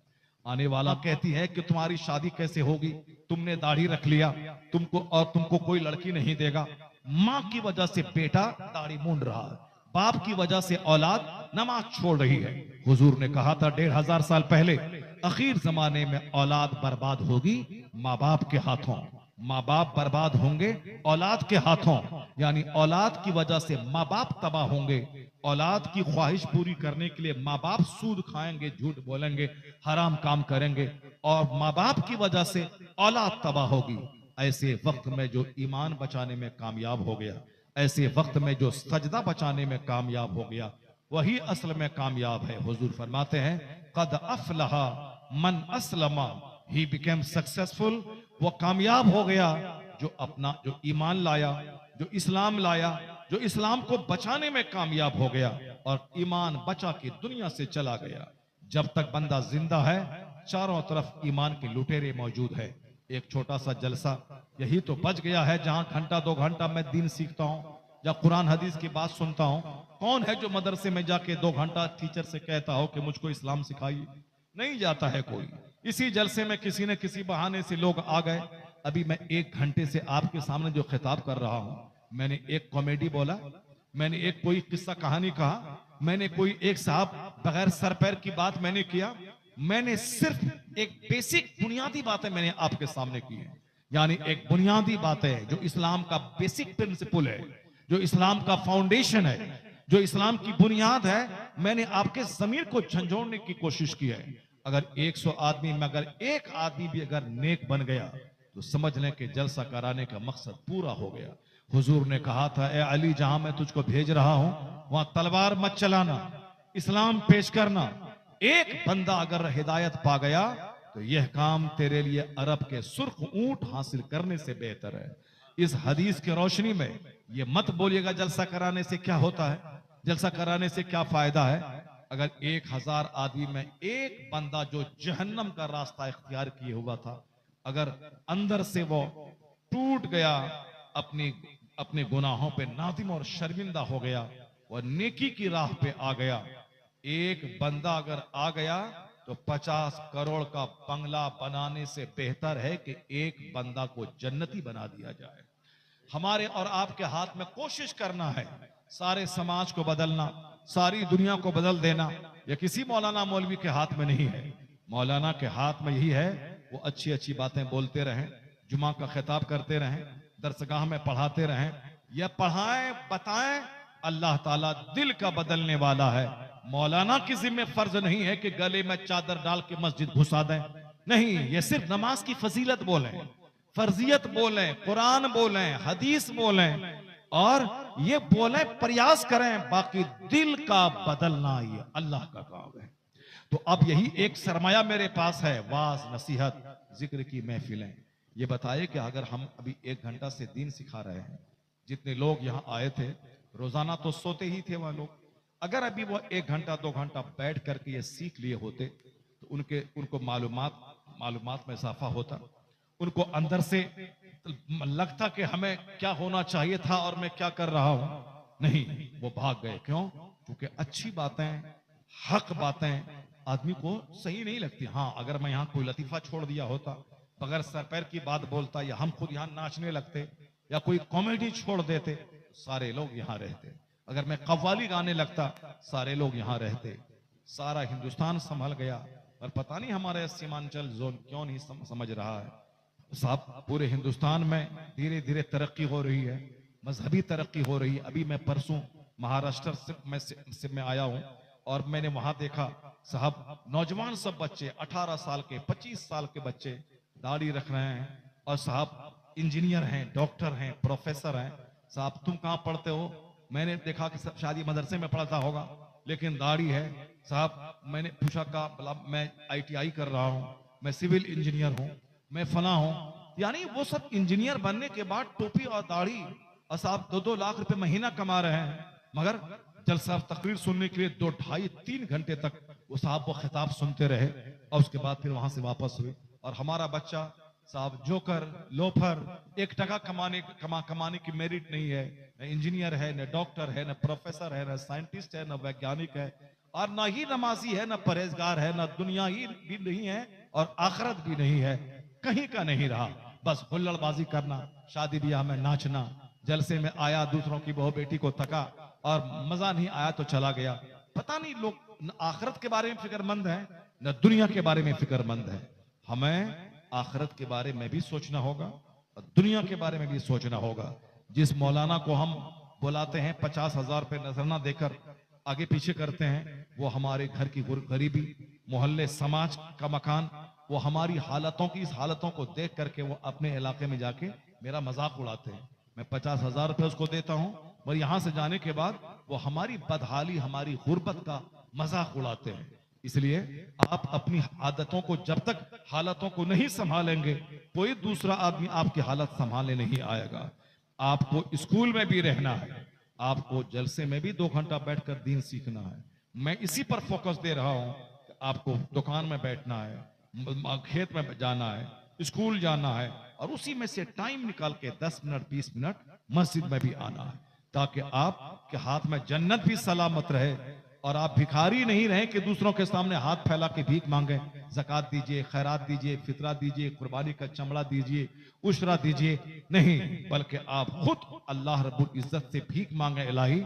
आने वाला कहती है कि तुम्हारी शादी कैसे होगी? तुमने दाढ़ी रख लिया, तुमको कोई लड़की नहीं देगा। माँ की वजह से बेटा दाढ़ी मूंड रहा है, बाप की वजह से औलाद नमाज छोड़ रही है। हुजूर ने कहा था 1500 साल पहले, आखिर जमाने में औलाद बर्बाद होगी माँ बाप के हाथों, माँ बाप बर्बाद होंगे औलाद के हाथों, यानी औलाद की वजह से माँ बाप तबाह होंगे। औलाद की ख्वाहिश पूरी करने के लिए माँ बाप सूद खाएंगे, झूठ बोलेंगे, हराम काम करेंगे, और माँ बाप की वजह से औलाद तबाह होगी। ऐसे वक्त में जो ईमान बचाने में कामयाब हो गया, ऐसे वक्त में जो सजदा बचाने में कामयाब हो गया, वही असल में कामयाब है। हुजूर फरमाते हैं, कद अफलहा मन असलमा, ही बिकेम सक्सेसफुल, वो कामयाब हो गया जो ईमान लाया, जो इस्लाम लाया, जो इस्लाम को बचाने में कामयाब हो गया और ईमान बचा के दुनिया से चला गया। जब तक बंदा जिंदा है, चारों तरफ ईमान के लुटेरे मौजूद है। एक छोटा सा जलसा यही तो बच गया है, जहां घंटा 2 घंटा मैं दीन सीखता हूं या कुरान हदीस की बात सुनता हूं। कौन है जो मदरसे में जाके 2 घंटा टीचर से कहता हो कि मुझको इस्लाम सिखाइए? नहीं जाता है कोई। इसी जलसे में किसी न किसी बहाने से लोग आ गए। अभी मैं 1 घंटे से आपके सामने जो खिताब कर रहा हूं, मैंने एक कॉमेडी बोला, मैंने एक कोई किस्सा कहानी कहा, मैंने कोई एक साहब बगैर सर पैर की बात मैंने किया। मैंने सिर्फ एक बेसिक बुनियादी बातें मैंने आपके सामने की है, यानी एक बुनियादी बातें जो इस्लाम का बेसिक प्रिंसिपल है, जो इस्लाम का फाउंडेशन है, जो इस्लाम की बुनियाद है, मैंने आपके जमीर को झंझोड़ने की कोशिश की है। अगर 100 आदमी में अगर एक आदमी भी अगर नेक बन गया तो समझ लें कि जलसा कराने का मकसद पूरा हो गया। हुजूर ने कहा था, ए अली, जहां मैं तुझको भेज रहा हूं वहां तलवार मत चलाना, इस्लाम पेश करना। एक बंदा अगर हिदायत पा गया तो यह काम तेरे लिए अरब के सुर्ख ऊंट हासिल करने से बेहतर है। इस हदीस की रोशनी में ये मत बोलिएगा जलसा कराने से क्या होता है, जलसा कराने से क्या फायदा है। अगर 1000 आदमी में एक बंदा जो जहन्नम का रास्ता इख्तियार किए हुआ था, अगर अंदर से वो टूट गया, अपने गुनाहों पे नादिम और शर्मिंदा हो गया, और नेकी की राह पे आ गया, एक बंदा अगर आ गया तो 50 करोड़ का बंगला बनाने से बेहतर है कि एक बंदा को जन्नती बना दिया जाए। हमारे और आपके हाथ में कोशिश करना है सारे समाज को बदलना, सारी दुनिया को बदल देना। यह किसी मौलाना मौलवी के हाथ में नहीं है। मौलाना के हाथ में यही है, वो अच्छी अच्छी बातें बोलते रहें, जुमा का खिताब करते रहें, दरसगाह में पढ़ाते रहें, या पढ़ाएं बताएं। अल्लाह ताला दिल का बदलने वाला है। मौलाना की जिम्मे फर्ज नहीं है कि गले में चादर डाल के मस्जिद घुसा दें, नहीं, ये सिर्फ नमाज की फजीलत बोलें, फर्जियत बोलें, कुरान बोलें, हदीस बोलें, और ये बोलें, प्रयास करें, बाकी दिल का बदलना ये अल्लाह का काम है। तो अब यही एक सरमाया मेरे पास है, वाज नसीहत जिक्र की महफिलें। ये बताइए कि अगर हम अभी 1 घंटा से दीन सिखा रहे हैं, जितने लोग यहाँ आए थे रोजाना तो सोते ही थे वह लोग, अगर अभी वो 1 घंटा 2 घंटा बैठ करके ये सीख लिए होते तो उनको मालूमात में इजाफा होता, उनको अंदर से लगता कि हमें क्या होना चाहिए था और मैं क्या कर रहा हूं। नहीं, वो भाग गए। क्यों? क्योंकि अच्छी बातें, हक बातें आदमी को सही नहीं लगती। हाँ, अगर मैं यहाँ कोई लतीफा छोड़ दिया होता, बगैर सर पैर की बात बोलता, या हम खुद यहाँ नाचने लगते, या कोई कॉमेडी छोड़ देते, सारे लोग यहाँ रहते। अगर मैं कव्वाली गाने लगता, सारे लोग यहाँ रहते। सारा हिंदुस्तान संभल गया। और पता नहीं हमारा सीमांचल जोन क्यों नहीं समझ रहा है साहब। पूरे हिंदुस्तान में धीरे धीरे तरक्की हो रही है, मजहबी तरक्की हो रही है। अभी मैं परसों महाराष्ट्र से मैं आया हूं, और मैंने वहां देखा साहब, नौजवान सब बच्चे 18 साल के, 25 साल के बच्चे दाढ़ी रख रहे हैं, और साहब इंजीनियर हैं, डॉक्टर हैं, प्रोफेसर हैं। साहब तुम कहां पढ़ते हो? मैंने देखा कि सब शादी मदरसे में पढ़ता होगा, लेकिन दाढ़ी है। साहब मैंने पूछा का मैं ITI कर रहा हूं, मैं सिविल इंजीनियर हूं, मैं फला हूं। यानी वो सब इंजीनियर बनने के बाद टोपी और दाढ़ी, और साहब 2-2 लाख रुपए महीना कमा रहे हैं, मगर जलसा तकरीर सुनने के लिए 2, 2.5, 3 घंटे तक वो साहब वो खिताब सुनते रहे, और उसके बाद फिर वहां से वापस हुए। और हमारा बच्चा साहब जोकर, लोफर, 1 टका कमाने की मेरिट नहीं है, न इंजीनियर है, न डॉक्टर है, न प्रोफेसर है, न साइंटिस्ट है, न वैज्ञानिक है, और न ही नमाजी है, न परहेजगार है, न दुनिया ही भी नहीं है और आखिरत भी नहीं है, कहीं का नहीं रहा। बस हुल्लड़बाजी करना, शादी ब्याह में नाचना, जलसे में आया, दूसरों की बहू बेटी को तका और मजा नहीं आया तो चला गया। पता नहीं लोग न आखिरत के बारे में फिक्रमंद है, न दुनिया के बारे में फिक्रमंद है। हमें आखिरत के बारे में भी सोचना होगा और दुनिया के बारे में भी सोचना होगा। जिस मौलाना को हम बुलाते हैं 50,000 रुपए नजराना देकर आगे पीछे करते हैं, वो हमारे घर की गरीबी, मोहल्ले, समाज का मकान, वो हमारी हालतों की, इस हालतों को देख करके वो अपने इलाके में जाके मेरा मजाक उड़ाते हैं। मैं 50,000 रुपए उसको देता हूं, और यहां से जाने के बाद वो हमारी बदहाली, हमारी गुर्बत का मजाक उड़ाते हैं। इसलिए आप अपनी आदतों को, जब तक हालतों को नहीं संभालेंगे, कोई दूसरा आदमी आपकी हालत संभालने नहीं आएगा। आपको स्कूल में भी रहना है, आपको जलसे में भी 2 घंटा बैठकर दीन सीखना है। मैं इसी पर फोकस दे रहा हूं कि आपको दुकान में बैठना है, खेत में जाना है, स्कूल जाना है, और उसी में से टाइम निकाल के 10 मिनट 20 मिनट मस्जिद में भी आना है, ताकि आपके हाथ में जन्नत भी सलामत रहे और आप भिखारी नहीं रहे कि दूसरों के सामने हाथ फैला के भीख मांगे। ज़कात दीजिए, खैरात दीजिए, फितरा दीजिए, कुर्बानी का चमड़ा दीजिए, उशरा दीजिए, नहीं, बल्कि आप खुद अल्लाह रब्बुल इज्जत से भीख मांगे, इलाही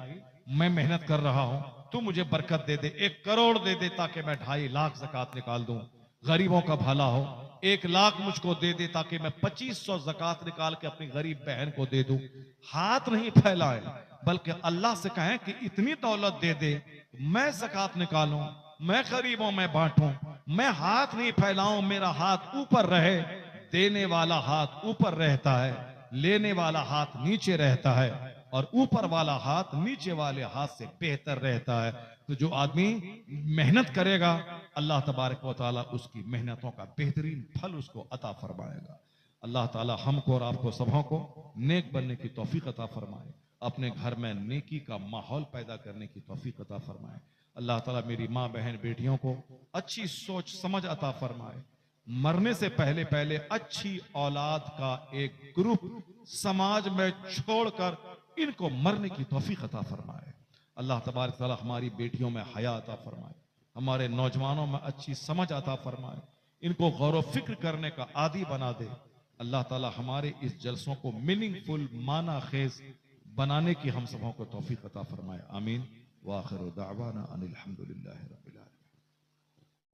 मैं मेहनत कर रहा हूं, तू मुझे बरकत दे दे, 1 करोड़ दे दे ताकि मैं 2.5 लाख ज़कात निकाल दूं, गरीबों का भला हो। 1 लाख मुझको दे दे ताकि मैं 2500 ज़कात निकाल के अपनी गरीब बहन को दे दूं। हाथ नहीं फैलाए, बल्कि अल्लाह से कहें कि इतनी दौलत दे दे, मैं ज़कात निकालूं, मैं गरीबों में बांटूं, मैं हाथ नहीं फैलाऊं, मेरा हाथ ऊपर रहे। देने वाला हाथ ऊपर रहता है, लेने वाला हाथ नीचे रहता है, और ऊपर वाला हाथ नीचे वाले हाथ से बेहतर रहता है। तो जो आदमी मेहनत करेगा, अल्लाह तबारक व तआला उसकी मेहनतों का बेहतरीन फल उसको अता फरमाएगा। अल्लाह ताला हमको और आपको सबों को नेक बनने की तौफीक अता फरमाए, अपने घर में नेकी का माहौल पैदा करने की तौफीक अता फरमाए। अल्लाह ताला मेरी माँ बहन बेटियों को अच्छी सोच समझ अता फरमाए, मरने से पहले पहले अच्छी औलाद का एक ग्रुप समाज में छोड़कर इनको मरने की तौफीक अता फरमाए। अल्लाह तबारक तआला हमारी बेटियों में हया अता फरमाए, हमारे नौजवानों में अच्छी समझ अता फरमाए, इनको गौर व फिक्र करने का आदी बना दे। अल्लाह ताला हमारे इस जलसों को मीनिंगफुल, माना खेज बनाने की हम सबों को तौफीक अता फरमाए। आमीन। व आखिर दावाना अनिल हम्दुलिल्लाहि रब्बिल